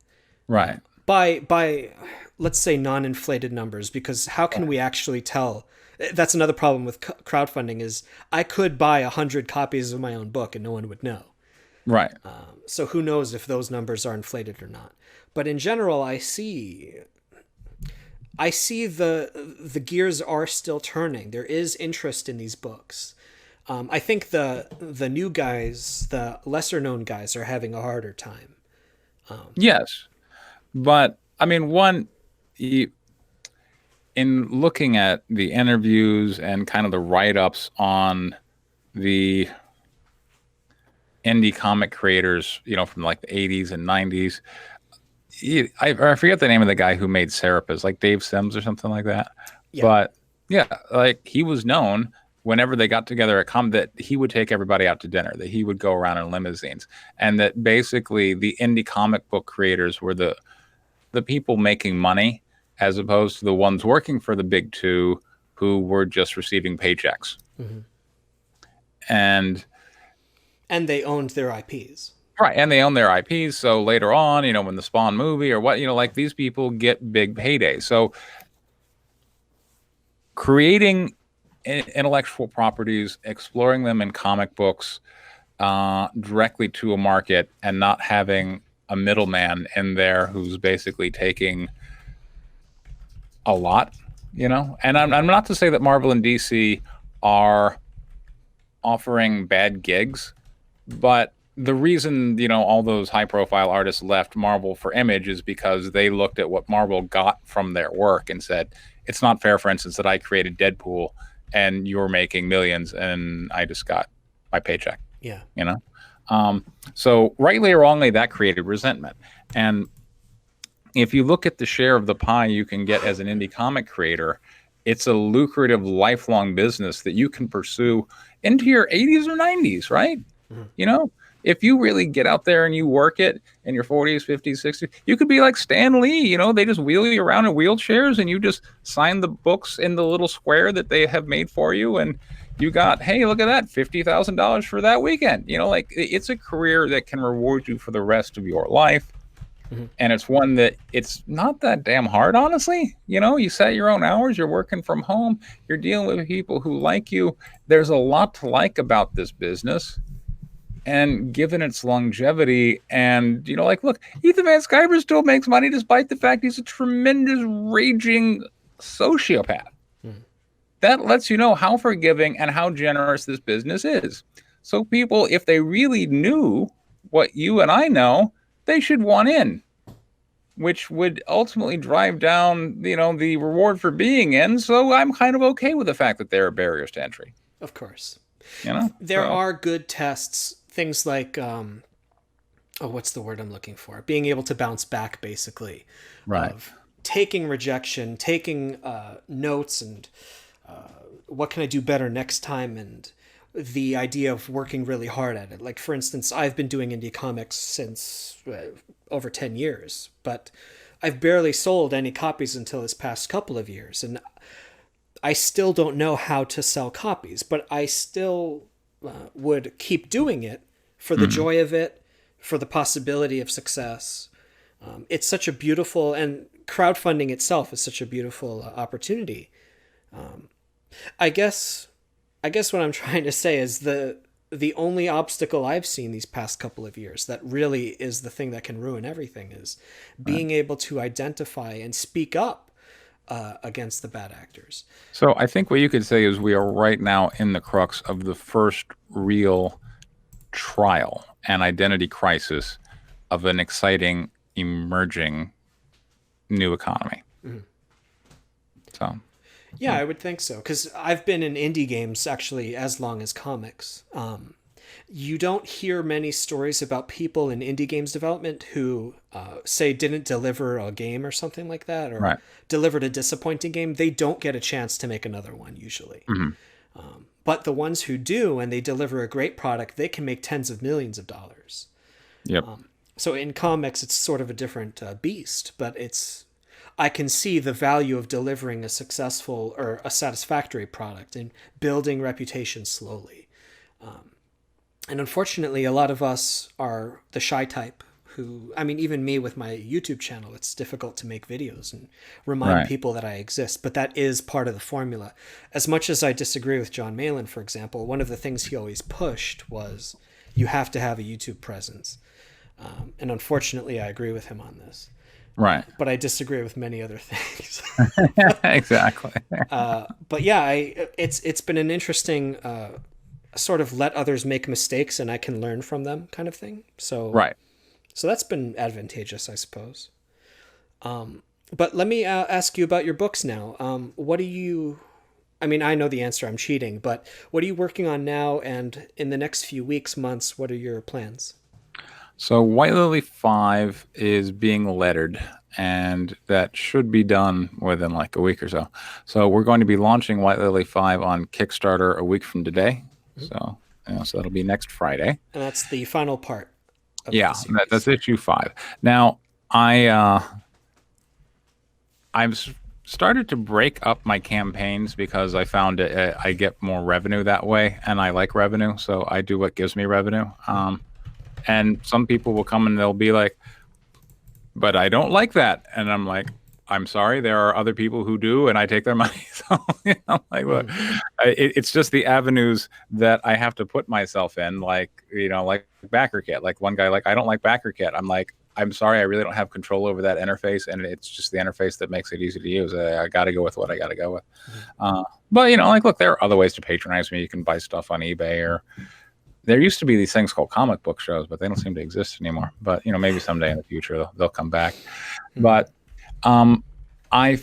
B: Right.
A: by let's say non-inflated numbers, because how can we actually tell That's another problem with crowdfunding is I could buy 100 copies of my own book and no one would know.
B: Right.
A: So who knows if those numbers are inflated or not. But in general, I see the gears are still turning. There is interest in these books. I think the new guys, the lesser known guys, are having a harder time.
B: Yes. But I mean, in looking at the interviews and kind of the write-ups on the indie comic creators, from like the 80s and 90s, I forget the name of the guy who made Serapis, like Dave Sims or something like that.
A: Yeah.
B: But yeah, like he was known whenever they got together at that he would take everybody out to dinner, that he would go around in limousines, and that basically the indie comic book creators were the people making money as opposed to the ones working for the big two who were just receiving paychecks.
A: Mm-hmm.
B: And
A: they owned their IPs.
B: Right, and they own their IPs. So later on, when the Spawn movie or what, like these people get big paydays. So creating intellectual properties, exploring them in comic books directly to a market, and not having a middleman in there who's basically taking a lot, And I'm not to say that Marvel and DC are offering bad gigs, but the reason, all those high profile artists left Marvel for Image is because they looked at what Marvel got from their work and said, it's not fair, for instance, that I created Deadpool and you're making millions and I just got my paycheck.
A: Yeah.
B: So rightly or wrongly, that created resentment. And if you look at the share of the pie you can get as an indie comic creator, it's a lucrative lifelong business that you can pursue into your 80s or 90s, right? Mm-hmm. If you really get out there and you work it in your 40s, 50s, 60s, you could be like Stan Lee. They just wheel you around in wheelchairs and you just sign the books in the little square that they have made for you. And you got, hey, look at that, $50,000 for that weekend. It's a career that can reward you for the rest of your life. Mm-hmm. And it's one that it's not that damn hard, honestly. You set your own hours, you're working from home, you're dealing with people who like you. There's a lot to like about this business. And given its longevity and, look, Ethan Van Sciver still makes money despite the fact he's a tremendous raging sociopath. Mm-hmm. That lets you know how forgiving and how generous this business is. So people, if they really knew what you and I know, they should want in, which would ultimately drive down, the reward for being in. So I'm kind of okay with the fact that there are barriers to entry.
A: Of course. There are good tests, things like, what's the word I'm looking for? Being able to bounce back, basically.
B: Right.
A: Of taking rejection, taking notes, and what can I do better next time, and the idea of working really hard at it. Like, for instance, I've been doing indie comics since over 10 years, but I've barely sold any copies until this past couple of years. And I still don't know how to sell copies, but I still would keep doing it for the joy of it, for the possibility of success. It's such a beautiful, and crowdfunding itself is such a beautiful opportunity. I guess what I'm trying to say is the only obstacle I've seen these past couple of years that really is the thing that can ruin everything is being able to identify and speak up against the bad actors.
B: So I think what you could say is we are right now in the crux of the first real trial and identity crisis of an exciting, emerging new economy. Mm-hmm. So...
A: Yeah, I would think so, because I've been in indie games actually as long as comics. You don't hear many stories about people in indie games development who, say, didn't deliver a game or something like that, or delivered a disappointing game. They don't get a chance to make another one, usually. Mm-hmm. But the ones who do, and they deliver a great product, they can make tens of millions of dollars.
B: Yep.
A: So in comics, it's sort of a different beast, but I can see the value of delivering a successful or a satisfactory product and building reputation slowly. And unfortunately, a lot of us are the shy type who, I mean, even me with my YouTube channel, it's difficult to make videos and remind
B: Right.
A: people that I exist, but that is part of the formula. As much as I disagree with John Malin, for example, one of the things he always pushed was you have to have a YouTube presence. And unfortunately, I agree with him on this.
B: Right.
A: But I disagree with many other things.
B: Exactly.
A: But yeah, it's been an interesting sort of let others make mistakes and I can learn from them kind of thing.
B: Right.
A: So that's been advantageous, I suppose. But let me ask you about your books now. What do you? I mean, I know the answer. I'm cheating, but what are you working on now? And in the next few weeks, months, what are your plans?
B: So White Lily 5 is being lettered, and that should be done within like a week or so. So we're going to be launching White Lily 5 on Kickstarter a week from today. So, so that'll be next Friday.
A: And that's the final part of
B: Yeah,
A: the series.
B: that's issue 5. Now, I've started to break up my campaigns because I found I get more revenue that way, and I like revenue, so I do what gives me revenue. And some people will come and they'll be like, but I don't like that. And I'm like, I'm sorry, there are other people who do, and I take their money. So, like, look, it's just the avenues that I have to put myself in, like, like BackerKit. Like one guy, like, I don't like BackerKit. I'm like, I'm sorry, I really don't have control over that interface, and it's just the interface that makes it easy to use. I got to go with what I got to go with. But, like, look, there are other ways to patronize me. You can buy stuff on eBay, or there used to be these things called comic book shows, but they don't seem to exist anymore. But, maybe someday in the future they'll come back. But I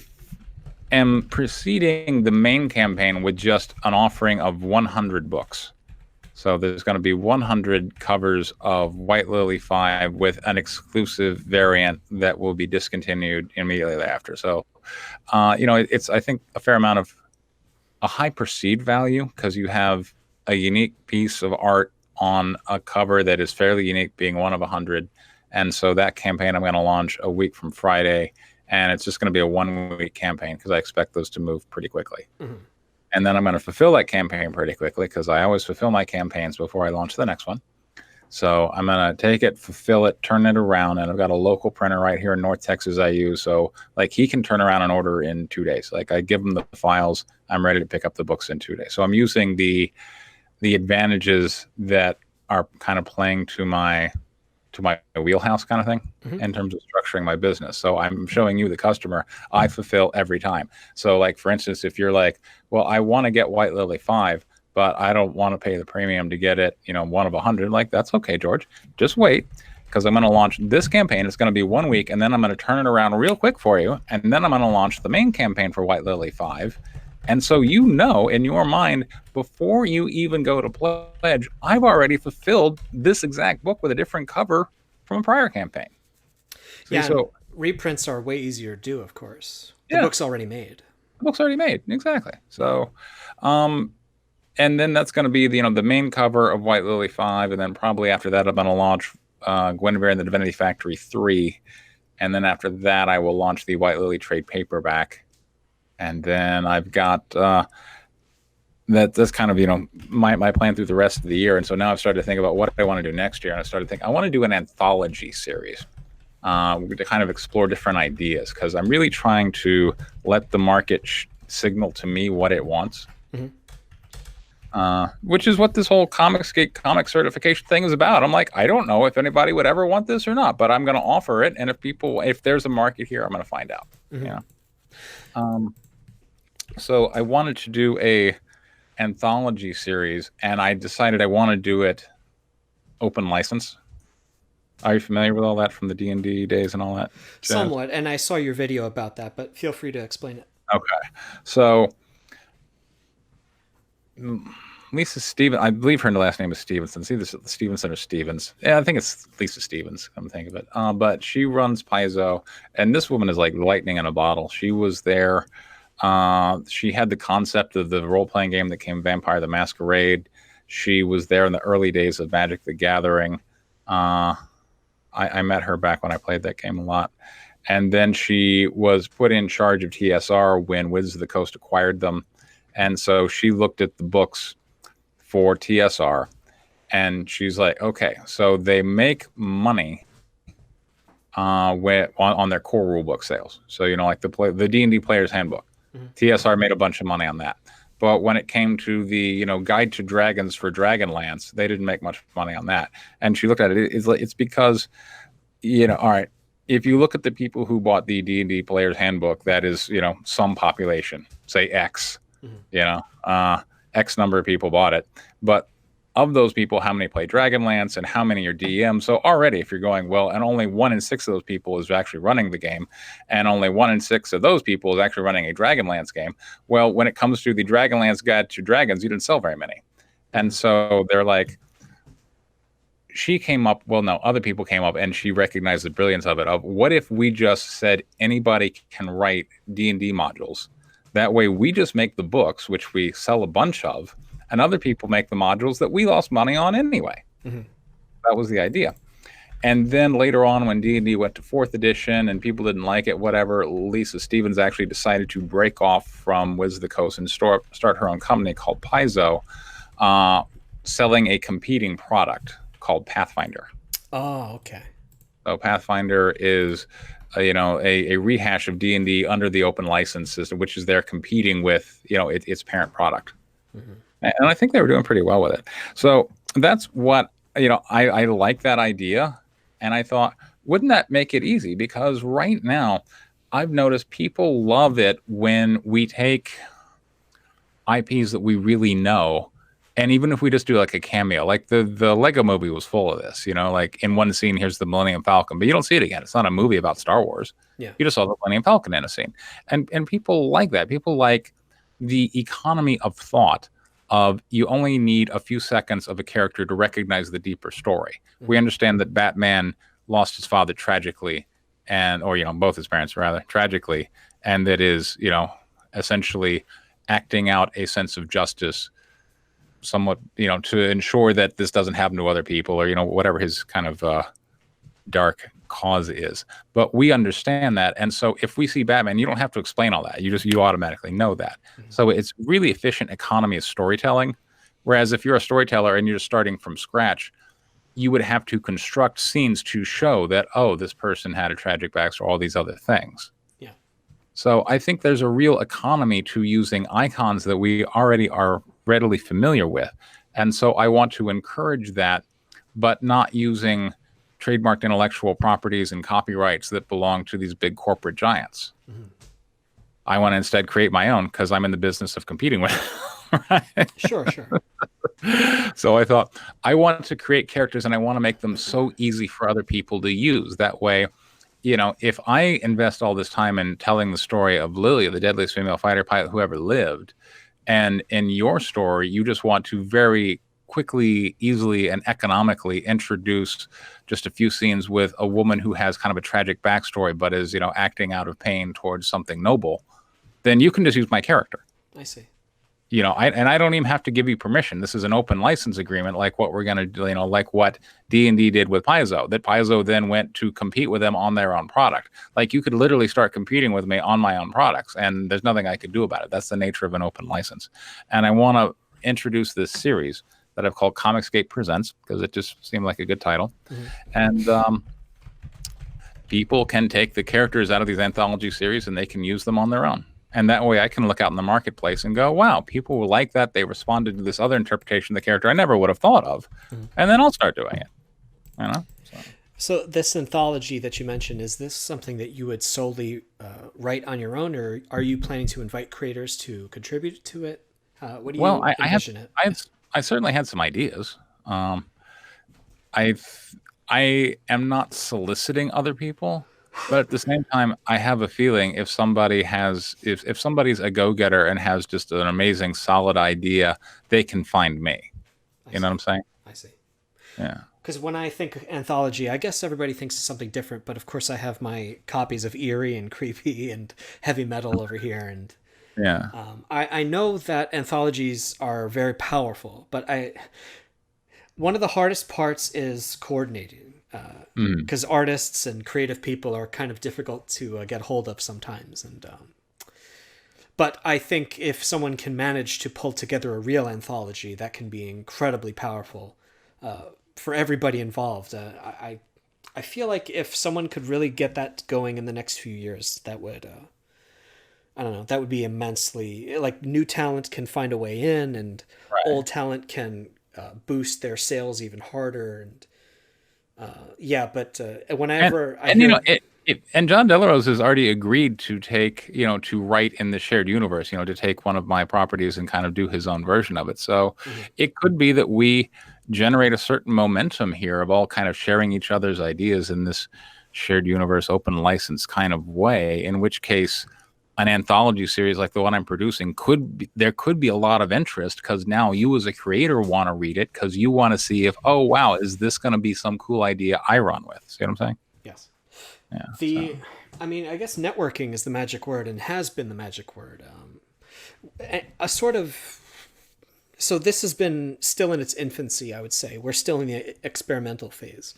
B: am preceding the main campaign with just an offering of 100 books. So there's going to be 100 covers of White Lily 5 with an exclusive variant that will be discontinued immediately after. So, it's, I think, a fair amount of a high perceived value because you have a unique piece of art on a cover that is fairly unique, being one of 100. And so that campaign I'm going to launch a week from Friday, and it's just going to be a 1-week campaign because I expect those to move pretty quickly. And then I'm going to fulfill that campaign pretty quickly because I always fulfill my campaigns before I launch the next one. So I'm going to take it, fulfill it, turn it around, and I've got a local printer right here in North Texas I use. So, like, he can turn around an order in 2 days. Like, I give him the files, I'm ready to pick up the books in 2 days. So I'm using the advantages that are kind of playing to my wheelhouse kind of thing in terms of structuring my business. So I'm showing you, the customer, I fulfill every time. So, like, for instance, if you're like, well, I want to get White Lily 5, but I don't want to pay the premium to get it, one of 100, like, that's okay, George. Just wait, because I'm going to launch this campaign. It's going to be 1 week, and then I'm going to turn it around real quick for you, and then I'm going to launch the main campaign for White Lily 5. And so, in your mind, before you even go to pledge, I've already fulfilled this exact book with a different cover from a prior campaign.
A: See, so reprints are way easier to do, of course. The book's already made.
B: The book's already made, exactly. So, and then that's going to be the main cover of White Lily 5, and then probably after that I'm going to launch Guinevere and the Divinity Factory 3, and then after that I will launch the White Lily trade paperback. And then I've got that's kind of my plan through the rest of the year. And so now I've started to think about what I want to do next year. And I started thinking I want to do an anthology series to kind of explore different ideas, because I'm really trying to let the market signal to me what it wants, which is what this whole Comicsgate comic certification thing is about. I'm like, I don't know if anybody would ever want this or not, but I'm going to offer it. And if there's a market here, I'm going to find out. So I wanted to do a anthology series, and I decided I want to do it open license. Are you familiar with all that from the D&D days and all that jazz?
A: Somewhat, and I saw your video about that, but feel free to explain it.
B: Okay. So Lisa Stevens, I believe her last name is Stevenson. It's either Stevenson or Stevens. Yeah, I think it's Lisa Stevens, come to think of it. But she runs Paizo, and this woman is like lightning in a bottle. She was there. She had the concept of the role-playing game that came Vampire the Masquerade. She was there in the early days of Magic the Gathering. I met her back when I played that game a lot. And then she was put in charge of TSR when Wizards of the Coast acquired them. And so she looked at the books for TSR, and she's like, okay, so they make money on their core rulebook sales. So like the D&D Player's Handbook, TSR made a bunch of money on that. But when it came to the Guide to Dragons for Dragonlance, they didn't make much money on that. And she looked at it. It's because all right, if you look at the people who bought the D&D Player's Handbook, that is some population, say X, X number of people bought it, but of those people, how many play Dragonlance and how many are DM? So already, if you're going, well, and only 1 in 6 of those people is actually running the game, and only 1 in 6 of those people is actually running a Dragonlance game. Well, when it comes to the Dragonlance Guide to Dragons, you didn't sell very many. And so they're like, other people came up and she recognized the brilliance of it. Of what if we just said anybody can write D&D modules? That way we just make the books, which we sell a bunch of, and other people make the modules that we lost money on anyway. That was the idea. And then later on, when D&D went to 4th edition and people didn't like it, whatever, Lisa Stevens actually decided to break off from Wizards of the Coast and start her own company called Paizo, selling a competing product called Pathfinder.
A: Oh, okay.
B: So Pathfinder is a rehash of D&D under the open license system, which is they're competing with its parent product. And I think they were doing pretty well with it. So that's what, I like that idea. And I thought, wouldn't that make it easy? Because right now, I've noticed people love it when we take IPs that we really know. And even if we just do like a cameo, like the Lego movie was full of this, like in one scene, here's the Millennium Falcon, but you don't see it again. It's not a movie about Star Wars.
A: Yeah.
B: You just saw the Millennium Falcon in a scene. And people like that. People like the economy of thought of you only need a few seconds of a character to recognize the deeper story. We understand that Batman lost his father tragically or both his parents rather tragically. And that is, essentially acting out a sense of justice somewhat, to ensure that this doesn't happen to other people or, whatever his kind of dark cause is. But we understand that. And so if we see Batman, you don't have to explain all that. You automatically know that. So it's really efficient economy of storytelling. Whereas if you're a storyteller and you're just starting from scratch, you would have to construct scenes to show that, oh, this person had a tragic backstory, all these other things.
A: Yeah.
B: So I think there's a real economy to using icons that we already are readily familiar with. And so I want to encourage that, but not using trademarked intellectual properties and copyrights that belong to these big corporate giants. I want to instead create my own because I'm in the business of competing with right?
A: Sure.
B: So I thought I want to create characters and I want to make them so easy for other people to use. That way, if I invest all this time in telling the story of Lily, the deadliest female fighter pilot who ever lived, and in your story, you just want to very quickly, easily, and economically introduce just a few scenes with a woman who has kind of a tragic backstory, but is, acting out of pain towards something noble, then you can just use my character.
A: I see.
B: I don't even have to give you permission. This is an open license agreement, like what we're going to do, like what D&D did with Paizo, that Paizo then went to compete with them on their own product. Like you could literally start competing with me on my own products, and there's nothing I could do about it. That's the nature of an open license. And I want to introduce this series that I've called Comicsgate Presents, because it just seemed like a good title. And people can take the characters out of these anthology series and they can use them on their own. And that way I can look out in the marketplace and go, wow, people will like that. They responded to this other interpretation of the character I never would have thought of. And then I'll start doing it.
A: So this anthology that you mentioned, is this something that you would solely write on your own, or are you planning to invite creators to contribute to it? What do you envision it?
B: I certainly had some ideas. I am not soliciting other people. But at the same time, I have a feeling if somebody's a go-getter and has just an amazing, solid idea, they can find me. You know what I'm saying?
A: I see.
B: Yeah.
A: Because when I think anthology, I guess everybody thinks something different. But of course, I have my copies of eerie and creepy and heavy metal over here, and
B: yeah,
A: I know that anthologies are very powerful. But one of the hardest parts is coordinating. Because artists and creative people are kind of difficult to get hold of sometimes. And but I think if someone can manage to pull together a real anthology, that can be incredibly powerful for everybody involved. I feel like if someone could really get that going in the next few years, that would I don't know, that would be immensely like new talent can find a way in, and
B: Right.
A: old talent can boost their sales even harder. And yeah, but
B: And
A: whenever I
B: and you know
A: hear,
B: and John Delarose has already agreed to take, to write in the shared universe, to take one of my properties and kind of do his own version of it. So
A: Mhm.
B: it could be that we generate a certain momentum here of all kind of sharing each other's ideas in this shared universe, open license kind of way, in which case an anthology series like the one I'm producing there could be a lot of interest because now you as a creator want to read it because you want to see if, oh wow, is this going to be some cool idea I run with? See what I'm saying?
A: yes,
B: Yeah. So
A: the I mean, I guess networking is the magic word and has been the magic word. A sort of so this has been still in its infancy, I would say. We're still in the experimental phase,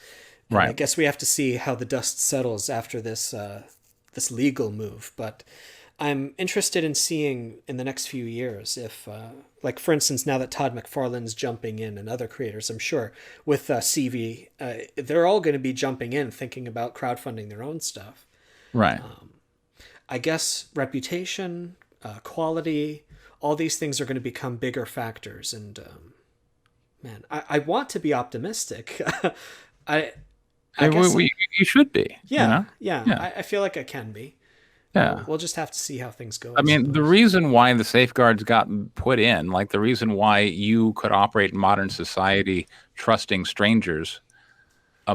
A: and I
B: right.
A: guess we have to see how the dust settles after this legal move. But I'm interested in seeing in the next few years if, like, for instance, now that Todd McFarlane's jumping in and other creators, I'm sure with CV, they're all going to be jumping in, thinking about crowdfunding their own stuff.
B: Right.
A: I guess reputation, quality, all these things are going to become bigger factors. And man, I want to be optimistic. I I guess
B: You should be,
A: yeah, yeah.
B: Yeah.
A: I feel like I can be.
B: Yeah.
A: We'll just have to see how things go,
B: I
A: I
B: mean, the
A: suppose.
B: reason why the safeguards got put in, like the reason why you could operate in modern society trusting strangers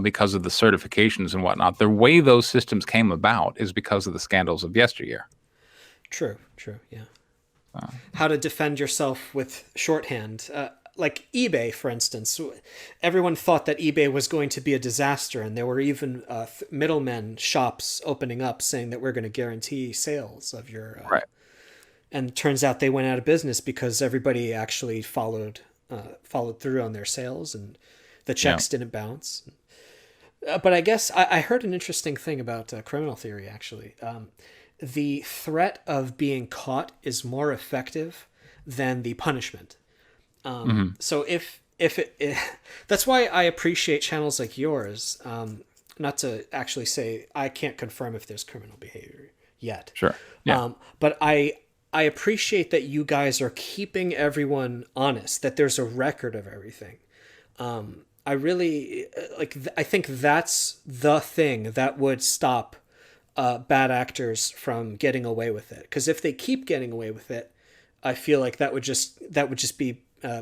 B: because of the certifications and whatnot, the way those systems came about is because of the scandals of yesteryear.
A: True, true, yeah. How to defend yourself with shorthand. Like eBay, for instance. Everyone thought that eBay was going to be a disaster, and there were even middlemen shops opening up saying that we're going to guarantee sales of your.
B: Right.
A: And it turns out they went out of business because everybody actually followed through on their sales, and the
B: Yeah.
A: checks didn't bounce. But I guess I heard an interesting thing about criminal theory, actually. The threat of being caught is more effective than the punishment.
B: Hmm.
A: So if that's why I appreciate channels like yours. Not to actually say I can't confirm if there's criminal behavior yet,
B: Sure. Yeah.
A: but I appreciate that you guys are keeping everyone honest. That there's a record of everything. I really like. I think that's the thing that would stop bad actors from getting away with it. Because if they keep getting away with it, I feel like that would just be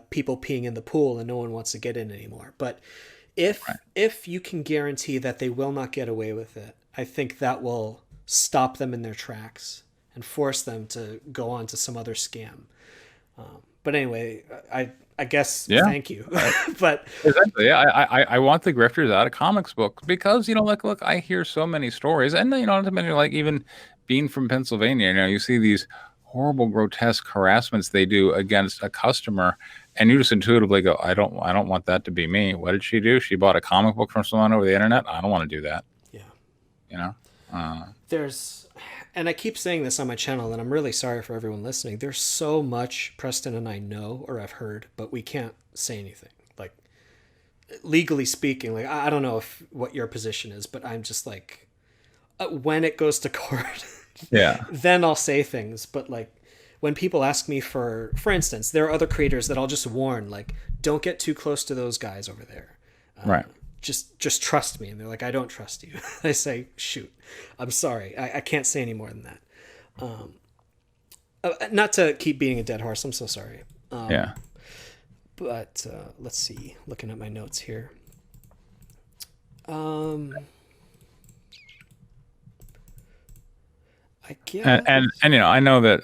A: people peeing in the pool and no one wants to get in anymore. But if you can guarantee that they will not get away with it, I think that will stop them in their tracks and force them to go on to some other scam. But anyway, I guess
B: Yeah.
A: thank you. But
B: Exactly. Yeah, I want the grifters out of comics books because like look, I hear so many stories, and not to mention like even being from Pennsylvania, you see these horrible, grotesque harassments they do against a customer, and you just intuitively go, I don't want that to be me. What did she do? She bought a comic book from someone over the internet. I don't want to do that.
A: yeah,
B: You know.
A: there's, and I keep saying this on my channel, and I'm really sorry for everyone listening. There's so much Preston and I know or I've heard, but we can't say anything. Like, legally speaking, like I don't know if what your position is, but I'm just like, when it goes to court,
B: Yeah.
A: then I'll say things. But like, when people ask me for instance, there are other creators that I'll just warn, like, don't get too close to those guys over there.
B: Right.
A: Just trust me. And they're like, I don't trust you. I say, shoot, I'm sorry, I can't say any more than that. Not to keep beating a dead horse, I'm so sorry.
B: Yeah.
A: But let's see, looking at my notes here. I guess.
B: And I know that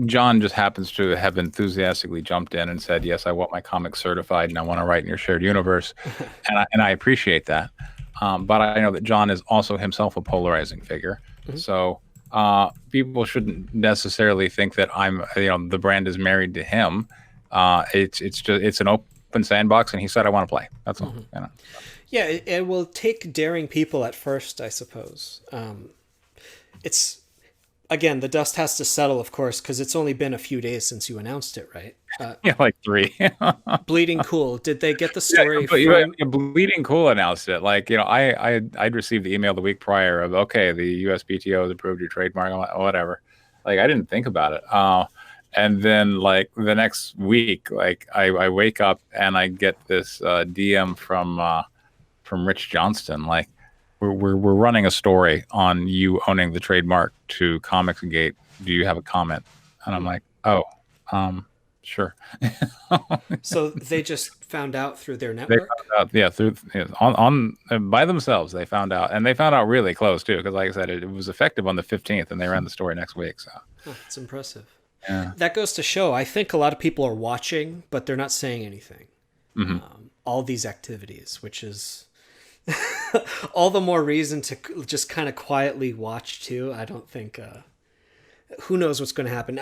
B: John just happens to have enthusiastically jumped in and said, "Yes, I want my comic certified, and I want to write in your shared universe," and I appreciate that. But I know that John is also himself a polarizing figure, so people shouldn't necessarily think that I'm, the brand is married to him. It's an open sandbox, and he said, "I want to play." That's all.
A: Yeah, it will take daring people at first, I suppose. It's again, the dust has to settle, of course, because it's only been a few days since you announced it, right?
B: Yeah, like three.
A: Bleeding Cool. Did they get the
B: Yeah,
A: story
B: but
A: from?
B: Bleeding Cool announced it. Like, I'd received the email the week prior of, okay, the USPTO has approved your trademark. I'm like, oh, whatever. Like, I didn't think about it. And then like the next week, like I wake up and I get this DM from Rich Johnston, like we're running a story on you owning the trademark to Comicsgate. Do you have a comment? And I'm like, oh, sure.
A: So they just found out through their
B: They
A: network?
B: found out, yeah, through on by themselves. They found out, and they found out really close too, because like I said, it was effective on the 15th, and they ran the story next week. So
A: Oh, that's impressive.
B: yeah,
A: That goes to show, I think a lot of people are watching, but they're not saying anything.
B: hmm
A: All these activities, which is all the more reason to just kind of quietly watch too. I don't think who knows what's going to happen.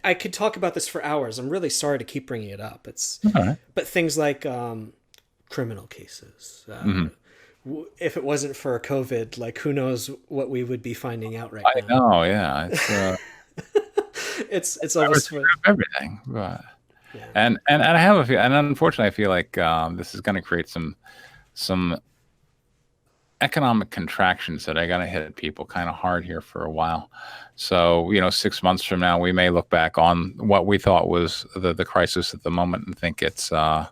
A: I could talk about this for hours. I'm really sorry to keep bringing it up. It's
B: all right.
A: but things like criminal cases.
B: hmm
A: If it wasn't for COVID, like who knows what we would be finding out right
B: I
A: now.
B: know, yeah, it's
A: It's
B: I was
A: almost
B: scared of everything, but
A: yeah.
B: and I have a feel, and unfortunately, I feel like this is going to create some economic contractions that are going to hit people kind of hard here for a while. So, 6 months from now, we may look back on what we thought was the crisis at the moment and think it's all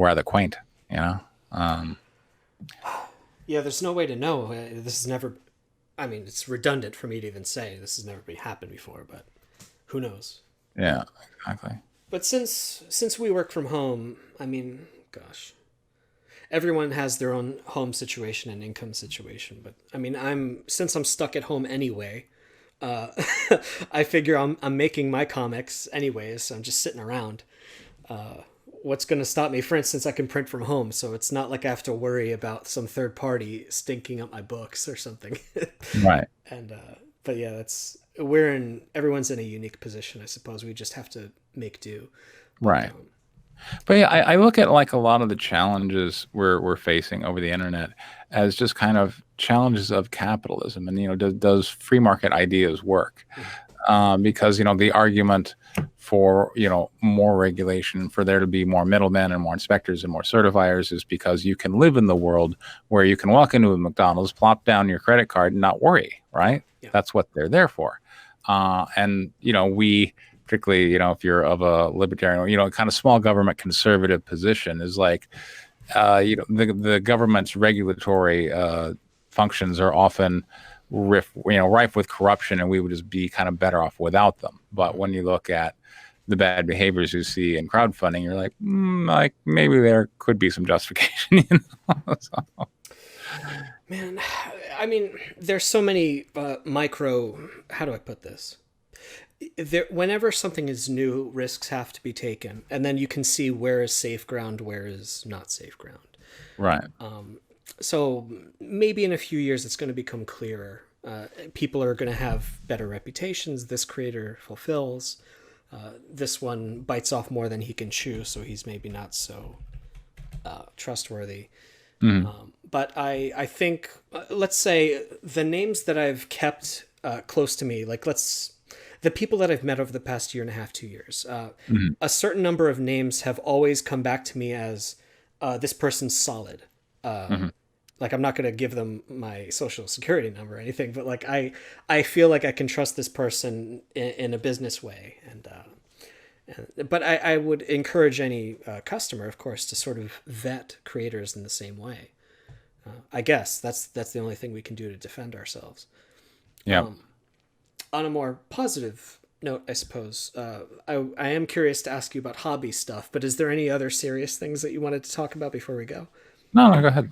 B: rather quaint, you know? Um,
A: Yeah, there's no way to know. This has never. I mean, it's redundant for me to even say this has never been happened before, but who knows?
B: yeah, exactly.
A: But since we work from home, I mean, gosh, everyone has their own home situation and income situation. But I mean, since I'm stuck at home anyway. Uh, I figure I'm making my comics anyways. So I'm just sitting around. What's going to stop me? For instance, I can print from home, so it's not like I have to worry about some third party stinking up my books or something.
B: Right,
A: And but yeah, everyone's in a unique position. I suppose we just have to make do. But
B: right. But yeah, I look at like a lot of the challenges we're facing over the internet as just kind of challenges of capitalism, and does free market ideas work? Because the argument for more regulation, for there to be more middlemen and more inspectors and more certifiers, is because you can live in the world where you can walk into a McDonald's, plop down your credit card, and not worry, right?
A: yeah,
B: That's what they're there for. And we particularly, if you're of a libertarian, kind of small government conservative position, is like, the government's regulatory functions are often rife with corruption, and we would just be kind of better off without them. But when you look at the bad behaviors you see in crowdfunding, you're like, like maybe there could be some justification. So,
A: man. I mean, there's so many micro. How do I put this? Whenever something is new, risks have to be taken, and then you can see where is safe ground, where is not safe ground.
B: right.
A: So maybe in a few years it's going to become clearer. People are going to have better reputations. This creator fulfills. This one bites off more than he can chew, so he's maybe not so trustworthy. But I think, let's say, the names that I've kept close to me, like the people that I've met over the past year and a half, 2 years, a certain number of names have always come back to me as this person's solid. Like I'm not going to give them my social security number or anything, but like I feel like I can trust this person in a business way, but I would encourage any customer, of course, to sort of vet creators in the same way. I guess that's the only thing we can do to defend ourselves.
B: Yeah.
A: On a more positive note, I suppose, I am curious to ask you about hobby stuff, but is there any other serious things that you wanted to talk about before we go?
B: No, go ahead.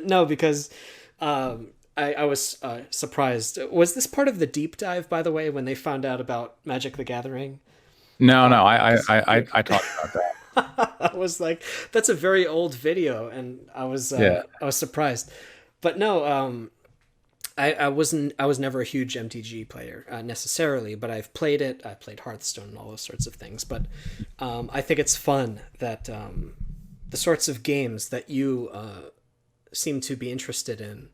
A: No, because I was surprised. Was this part of the deep dive, by the way, when they found out about Magic the Gathering?
B: No. I talked about that.
A: I was like, that's a very old video, and I was
B: Yeah.
A: surprised. But no, I was never a huge MTG player necessarily, but I've played it. I played Hearthstone and all those sorts of things. But I think it's fun that the sorts of games that you seem to be interested in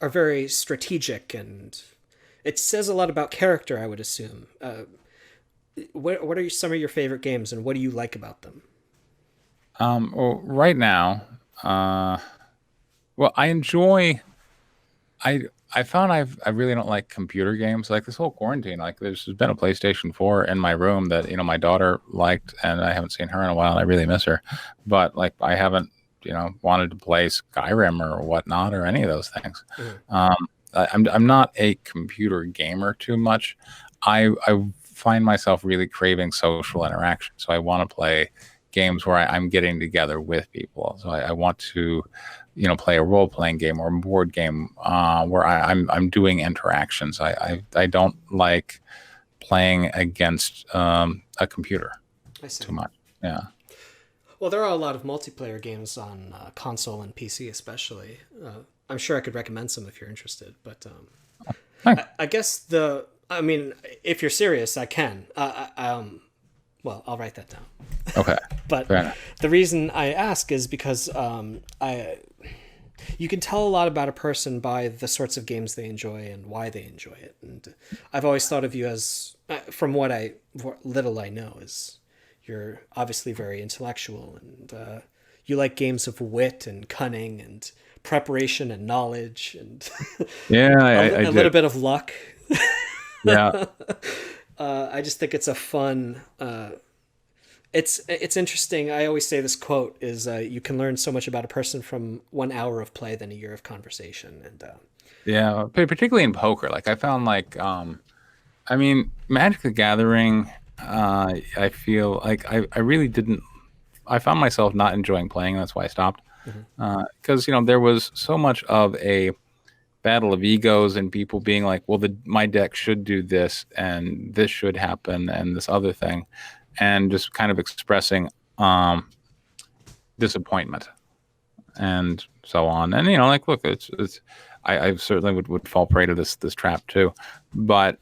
A: are very strategic and it says a lot about character, I would assume. What are some of your favorite games, and what do you like about them?
B: Well, right now, uh, well, I enjoy. I I found I really don't like computer games. Like this whole quarantine, like there's been a PlayStation 4 in my room that my daughter liked, and I haven't seen her in a while, and I really miss her. But like I haven't wanted to play Skyrim or whatnot or any of those things.
A: Mhm.
B: I'm not a computer gamer too much. I find myself really craving social interaction, so I want to play games where I'm getting together with people. So I want to play a role playing game or a board game where I'm doing interactions. I don't like playing against a computer
A: I see.
B: too much. Yeah.
A: Well, there are a lot of multiplayer games on console and PC, especially. I'm sure I could recommend some if you're interested, but
B: Hi.
A: I guess I mean, if you're serious, I can. Well, I'll write that down.
B: Okay.
A: But
B: Fair enough.
A: the reason I ask is because you can tell a lot about a person by the sorts of games they enjoy and why they enjoy it. And I've always thought of you as, from what little I know, is you're obviously very intellectual, and you like games of wit and cunning and preparation and knowledge and
B: Yeah, I
A: a
B: do.
A: little bit of luck.
B: Yeah.
A: I just think it's a fun. It's interesting. I always say this quote is, "You can learn so much about a person from 1 hour of play than a year of conversation." And
B: Yeah. Particularly in poker. Like I found I mean, Magic the Gathering, I feel like I really didn't. I found myself not enjoying playing. That's why I stopped. Because there was so much of a battle of egos and people being like, "Well, my deck should do this, and this should happen, and this other thing," and just kind of expressing disappointment and so on. And like, look, it's I certainly would fall prey to this trap too, but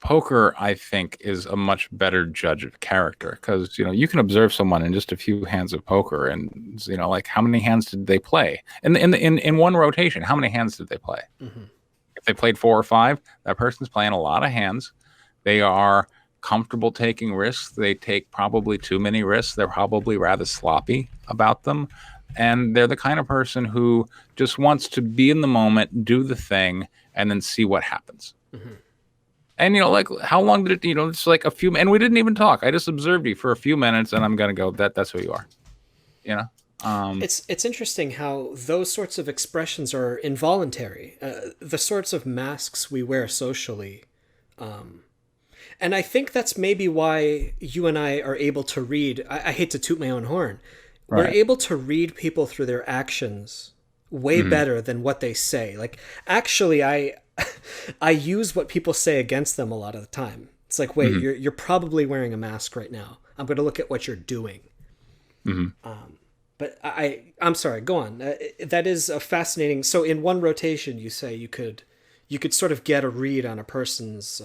B: poker, I think, is a much better judge of character because you can observe someone in just a few hands of poker, and like how many hands did they play in one rotation? How many hands did they play?
A: mhm.
B: If they played 4 or 5, that person's playing a lot of hands. They are comfortable taking risks. They take probably too many risks. They're probably rather sloppy about them, and they're the kind of person who just wants to be in the moment, do the thing, and then see what happens.
A: Mhm.
B: And like how long did it? It's like a few, and we didn't even talk. I just observed you for a few minutes, and I'm gonna go. That's who you are. You know.
A: It's interesting how those sorts of expressions are involuntary. The sorts of masks we wear socially. And I think that's maybe why you and I are able to read. I hate to toot my own horn. We're
B: Right.
A: able to read people through their actions way
B: Mhm.
A: better than what they say. Like, actually, I use what people say against them a lot of the time. It's like, wait,
B: Mhm.
A: you're probably wearing a mask right now. I'm going to look at what you're doing.
B: Mhm.
A: But I'm sorry. Go on. That is a fascinating. So in one rotation, you say you could sort of get a read on a person's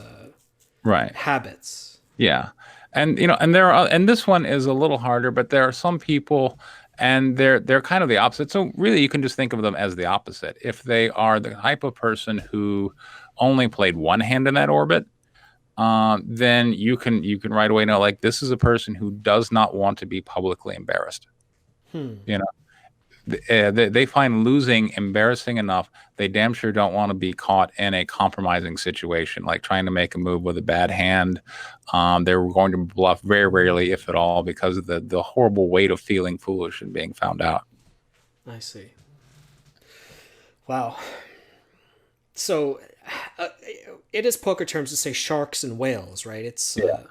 B: Right.
A: habits.
B: Yeah. And and and this one is a little harder, but there are some people, and they're kind of the opposite. So really, you can just think of them as the opposite. If they are the type of person who only played one hand in that orbit, then you can right away know like this is a person who does not want to be publicly embarrassed.
A: Hmm.
B: You know, they find losing embarrassing enough. They damn sure don't want to be caught in a compromising situation, like trying to make a move with a bad hand. They're going to bluff very rarely, if at all, because of the horrible weight of feeling foolish and being found out.
A: I see. Wow. So uh, it is poker terms to say sharks and whales, right? It's
B: Yeah.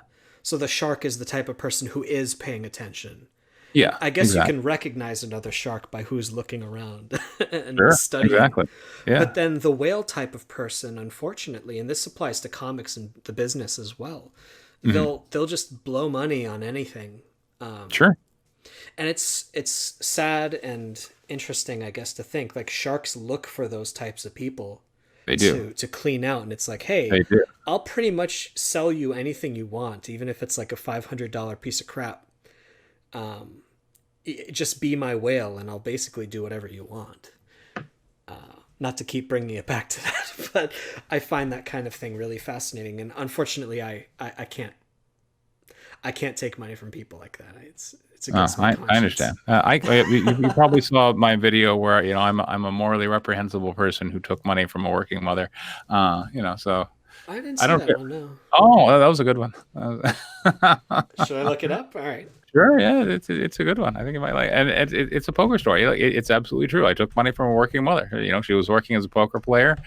A: so the shark is the type of person who is paying attention. And
B: Yeah,
A: I guess you
B: exactly.
A: can recognize another shark by who's looking around and
B: Sure,
A: studying.
B: exactly. Yeah.
A: But then the whale type of person, unfortunately, and this applies to comics and the business as well,
B: Mhm.
A: they'll just blow money on anything.
B: Sure.
A: And it's sad and interesting, I guess, to think like sharks look for those types of people
B: They do.
A: to clean out, and it's like, hey,
B: They do.
A: I'll pretty much sell you anything you want, even if it's like a $500 piece of crap. Just be my whale, and I'll basically do whatever you want. not to keep bringing it back to that, but I find that kind of thing really fascinating. And unfortunately, I can't take money from people like that. It's against my
B: I
A: conscience.
B: understand. You probably saw my video where I'm a morally reprehensible person who took money from a working mother. So
A: I didn't
B: I
A: see
B: don't
A: that
B: care.
A: one. No.
B: Oh, that was a good one.
A: Should I look it up? All right.
B: Sure, yeah, it's a good one. I think you might like, and it's a poker story. Like, it's absolutely true. I took money from a working mother. She was working as a poker player.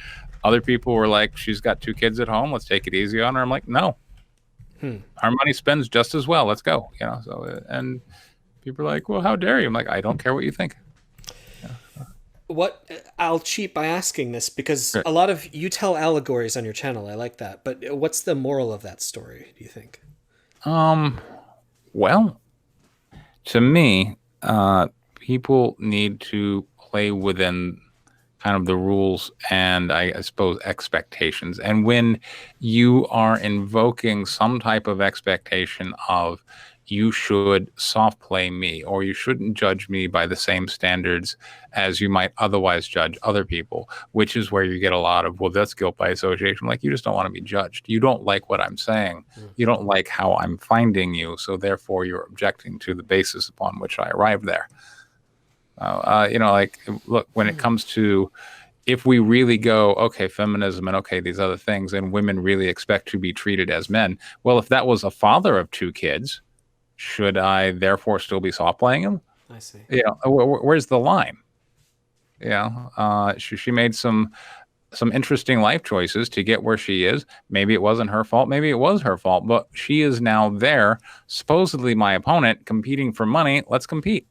B: Other people were like, "She's got 2 kids at home. Let's take it easy on her." I'm like, "No, our money spends just as well. Let's go." And people are like, "Well, how dare you?" I'm like, "I don't care what you think."
A: What I'll cheat by asking this because
B: Right.
A: a lot of you tell allegories on your channel. I like that. But what's the moral of that story, do you think?
B: Well, to me, people need to play within kind of the rules and I suppose expectations. And when you are invoking some type of expectation of you should soft play me or you shouldn't judge me by the same standards as you might otherwise judge other people, which is where you get a lot of, well, that's guilt by association. Like, you just don't want to be judged. You don't like what I'm saying. You don't like how I'm finding you. So therefore you're objecting to the basis upon which I arrived there. Look, when it comes to, if we really go, okay, feminism and okay, these other things, and women really expect to be treated as men. Well, if that was a father of 2 kids, should I therefore still be soft playing him?
A: I see.
B: Where's the line? She made some interesting life choices to get where she is. Maybe it wasn't her fault. Maybe it was her fault, but she is now there, supposedly my opponent, competing for money. Let's compete.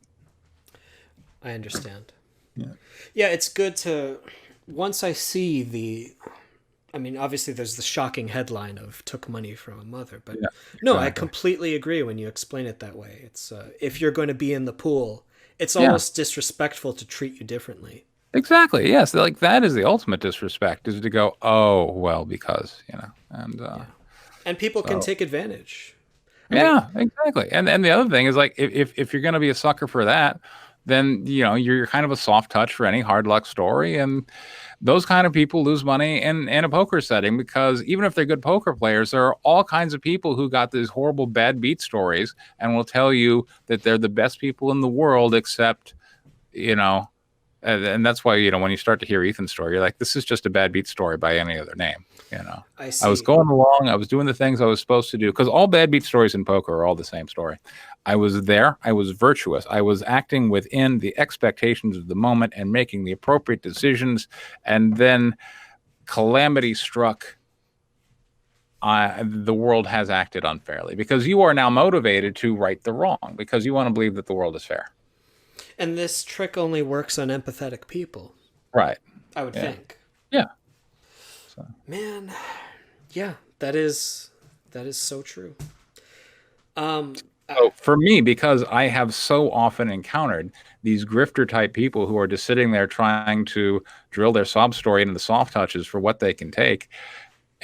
A: I understand.
B: Yeah.
A: Yeah, it's good to once I see I mean, obviously there's the shocking headline of took money from a mother, but
B: Yeah,
A: no, I
B: exactly.
A: completely agree when you explain it that way. It's if you're going to be in the pool, it's
B: Yeah,
A: almost disrespectful to treat you differently.
B: exactly. Yes, like that is the ultimate disrespect, is to go, oh well, because and
A: Yeah. And people can
B: so
A: take advantage. I mean,
B: yeah, exactly. And the other thing is, like, if you're going to be a sucker for that, then you're kind of a soft touch for any hard luck story, and those kind of people lose money in a poker setting, because even if they're good poker players, there are all kinds of people who got these horrible bad beat stories and will tell you that they're the best people in the world, except you know and that's why when you start to hear Ethan's story, you're like, this is just a bad beat story by any other name.
A: I
B: I was
A: see.
B: going along, I was doing the things I was supposed to do, because all bad beat stories in poker are all the same story. I was there, I was virtuous, I was acting within the expectations of the moment and making the appropriate decisions, and then calamity struck. The world has acted unfairly, because you are now motivated to right the wrong, because you want to believe that the world is fair.
A: And this trick only works on empathetic people,
B: Right.
A: I would
B: Yeah.
A: think.
B: Yeah. So.
A: Man, yeah, that is so true. Um,
B: So for me, because I have so often encountered these grifter type people who are just sitting there trying to drill their sob story into the soft touches for what they can take,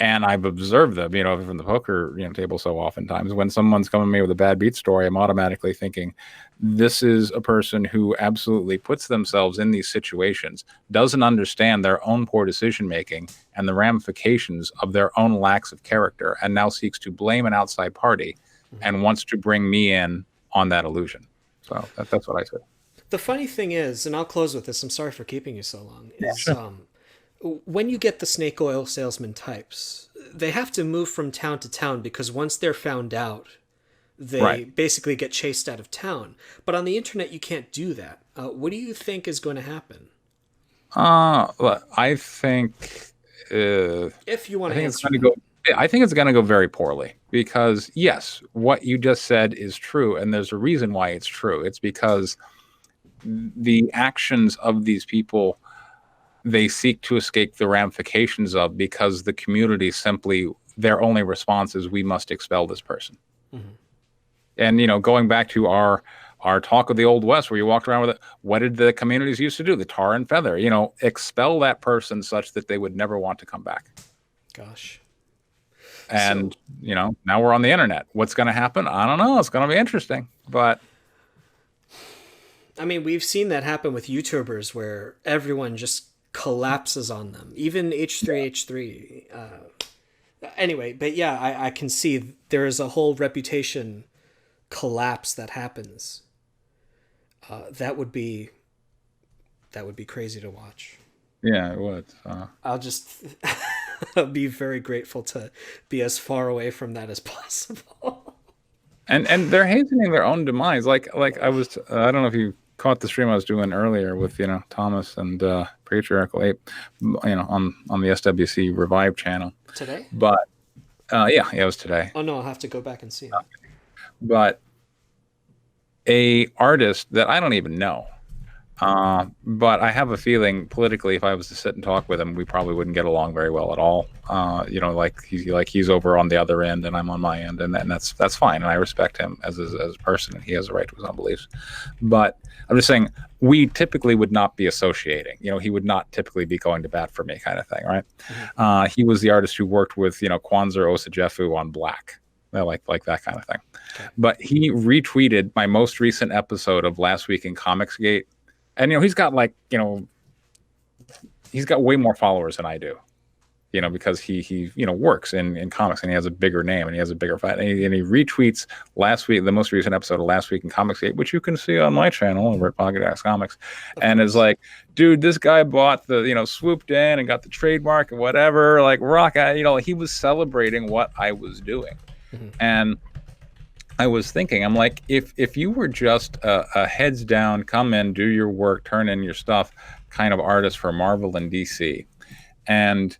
B: and I've observed them, from the poker table so oftentimes, when someone's coming to me with a bad beat story, I'm automatically thinking, this is a person who absolutely puts themselves in these situations, doesn't understand their own poor decision making and the ramifications of their own lacks of character, and now seeks to blame an outside party and wants to bring me in on that illusion. So that's what I said.
A: the funny thing is, and I'll close with this. I'm sorry for keeping you so long.
B: Yeah,
A: Is
B: sure.
A: when you get the snake oil salesman types, they have to move from town to town because once they're found out, they
B: Right.
A: basically get chased out of town. But on the internet, you can't do that. What do you think is going to happen?
B: Well, I think
A: If you want
B: I
A: to
B: think it's
A: answer
B: going to
A: that.
B: go. I think it's going to go very poorly, because yes, what you just said is true, and there's a reason why it's true. It's because the actions of these people, they seek to escape the ramifications of, because the community simply, their only response is, we must expel this person.
A: Mhm.
B: And going back to our talk of the Old West, where you walked around with it, what did the communities used to do? The tar and feather. Expel that person such that they would never want to come back.
A: Gosh.
B: And
A: So,
B: now we're on the internet. What's going to happen? I don't know. It's going to be interesting. But
A: I mean, we've seen that happen with YouTubers where everyone just collapses on them. Even H3H3. Anyway, but yeah, I can see there is a whole reputation collapse that happens. That would be crazy to watch.
B: Yeah, it would.
A: I'll just I'll be very grateful to be as far away from that as possible.
B: And they're hastening their own demise. Like I was, I don't know if you caught the stream I was doing earlier with Thomas and Patriarchal Ape, on the SWC Revive channel
A: Today?
B: But yeah, it was today.
A: Oh no, I'll have to go back and see it.
B: But a artist that I don't even know, but I have a feeling politically, if I was to sit and talk with him, we probably wouldn't get along very well at all. He's over on the other end and I'm on my end, and that's fine, and I respect him as a person, and he has a right to his own beliefs. But I'm just saying, we typically would not be associating. He would not typically be going to bat for me, kind of thing, right? Mm-hmm. He was the artist who worked with Kwanzaa Osajefu on Black. Like that kind of thing. Okay. But he retweeted my most recent episode of Last Week in Comicsgate. And, he's got he's got way more followers than I do, because he works in comics, and he has a bigger name and he has a bigger fight. And he retweets the most recent episode of Last Week in Comicsgate, which you can see on my channel over at Pocket Jacks Comics. And is like, dude, this guy bought swooped in and got the trademark and whatever, rock. He was celebrating what I was doing. Mm-hmm. And I was thinking, I'm like, if you were just a heads down, come in, do your work, turn in your stuff kind of artist for Marvel and DC, and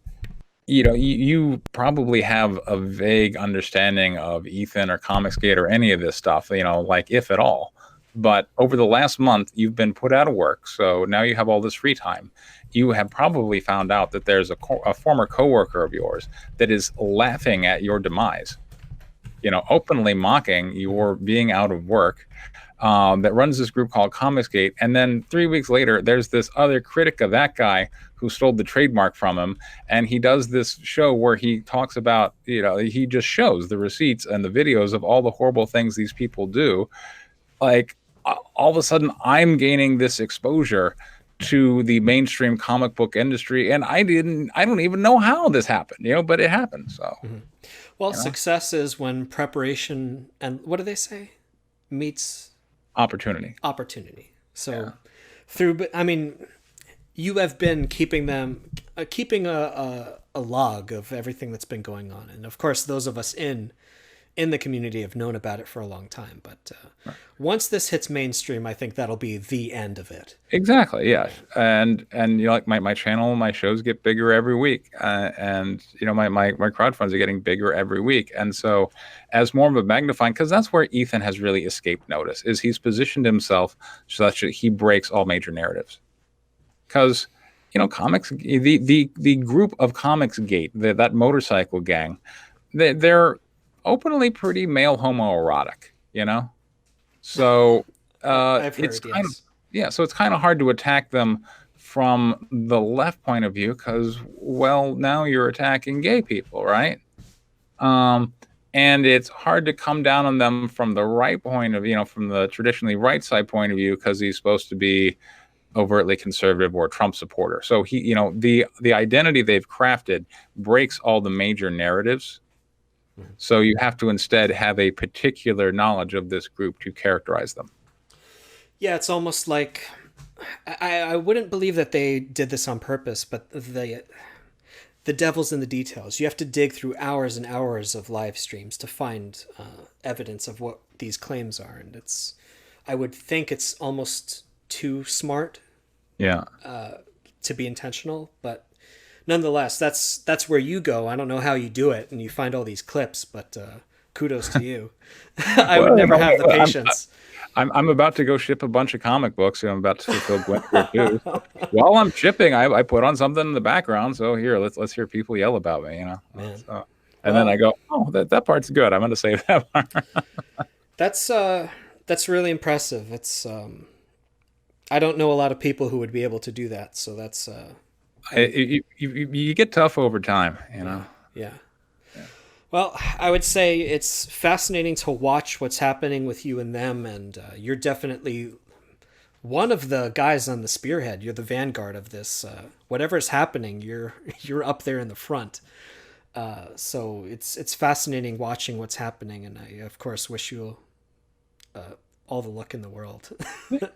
B: you probably have a vague understanding of Ethan or Comicsgate or any of this stuff, if at all. But over the last month, you've been put out of work, so now you have all this free time. You have probably found out that there's a former coworker of yours that is laughing at your demise. Openly mocking your being out of work, that runs this group called Comicsgate. And then 3 weeks later, there's this other critic of that guy who stole the trademark from him. And he does this show where he talks about, he just shows the receipts and the videos of all the horrible things these people do. Like, all of a sudden, I'm gaining this exposure to the mainstream comic book industry. And I don't even know how this happened, but it happened. So. Mm-hmm.
A: Well, success is when preparation and what do they say? Meets
B: opportunity.
A: So you have been keeping a log of everything that's been going on. And of course, those of us in the community have known about it for a long time. But right. Once this hits mainstream, I think that'll be the end of it.
B: Exactly. Yeah. And my channel, my shows get bigger every week. And my crowdfunds are getting bigger every week. And so as more of a magnifying, because that's where Ethan has really escaped notice, is he's positioned himself such that he breaks all major narratives. Because, comics, the group of Comicsgate, that motorcycle gang, they're openly pretty male homoerotic, so it's kind of, so it's kind of hard to attack them from the left point of view, because now you're attacking gay people, right? And it's hard to come down on them from the right point of from the traditionally right side point of view, because he's supposed to be overtly conservative or Trump supporter. So he the identity they've crafted breaks all the major narratives. So you have to instead have a particular knowledge of this group to characterize them.
A: Yeah, it's almost like I wouldn't believe that they did this on purpose, but the devil's in the details. You have to dig through hours and hours of live streams to find evidence of what these claims are, and I would think it's almost too smart, to be intentional, but. Nonetheless, that's where you go. I don't know how you do it, and you find all these clips, but kudos to you. I would never have the patience.
B: I'm about to go ship a bunch of comic books. I'm about to fulfill Gwen too. While I'm shipping, I put on something in the background. So here, let's hear people yell about me.
A: Man.
B: So, and then I go, oh, that part's good. I'm going to save that part.
A: That's really impressive. It's I don't know a lot of people who would be able to do that. So that's.
B: You get tough over time,
A: Yeah. Well, I would say it's fascinating to watch what's happening with you and them, and you're definitely one of the guys on the spearhead. You're the vanguard of this. Whatever's happening, you're up there in the front. So it's fascinating watching what's happening, and I of course wish you all the luck in the world.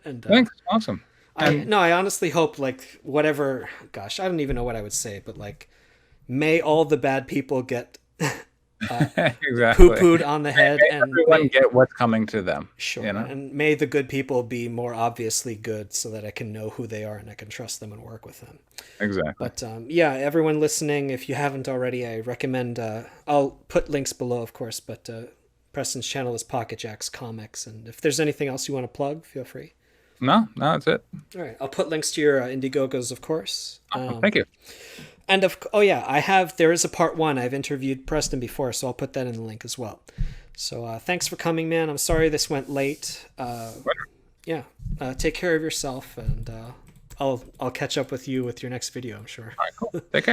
A: And
B: Thanks. Awesome.
A: I honestly hope, like, whatever. Gosh, I don't even know what I would say, but like, may all the bad people get
B: Exactly.
A: poo-pooed on the head,
B: May
A: and
B: everyone get what's coming to them.
A: sure,
B: You know?
A: and may the good people be more obviously good, so that I can know who they are and I can trust them and work with them.
B: Exactly.
A: But yeah, everyone listening, if you haven't already, I recommend. I'll put links below, of course. But Preston's channel is Pocket Jacks Comics, and if there's anything else you want to plug, feel free.
B: No, that's it.
A: All right, I'll put links to your Indiegogos, of course.
B: Thank you.
A: And there is a part 1. I've interviewed Preston before, so I'll put that in the link as well. So thanks for coming, man. I'm sorry this went late. Yeah, take care of yourself, and I'll catch up with you with your next video, I'm sure.
B: All right, cool. Take care.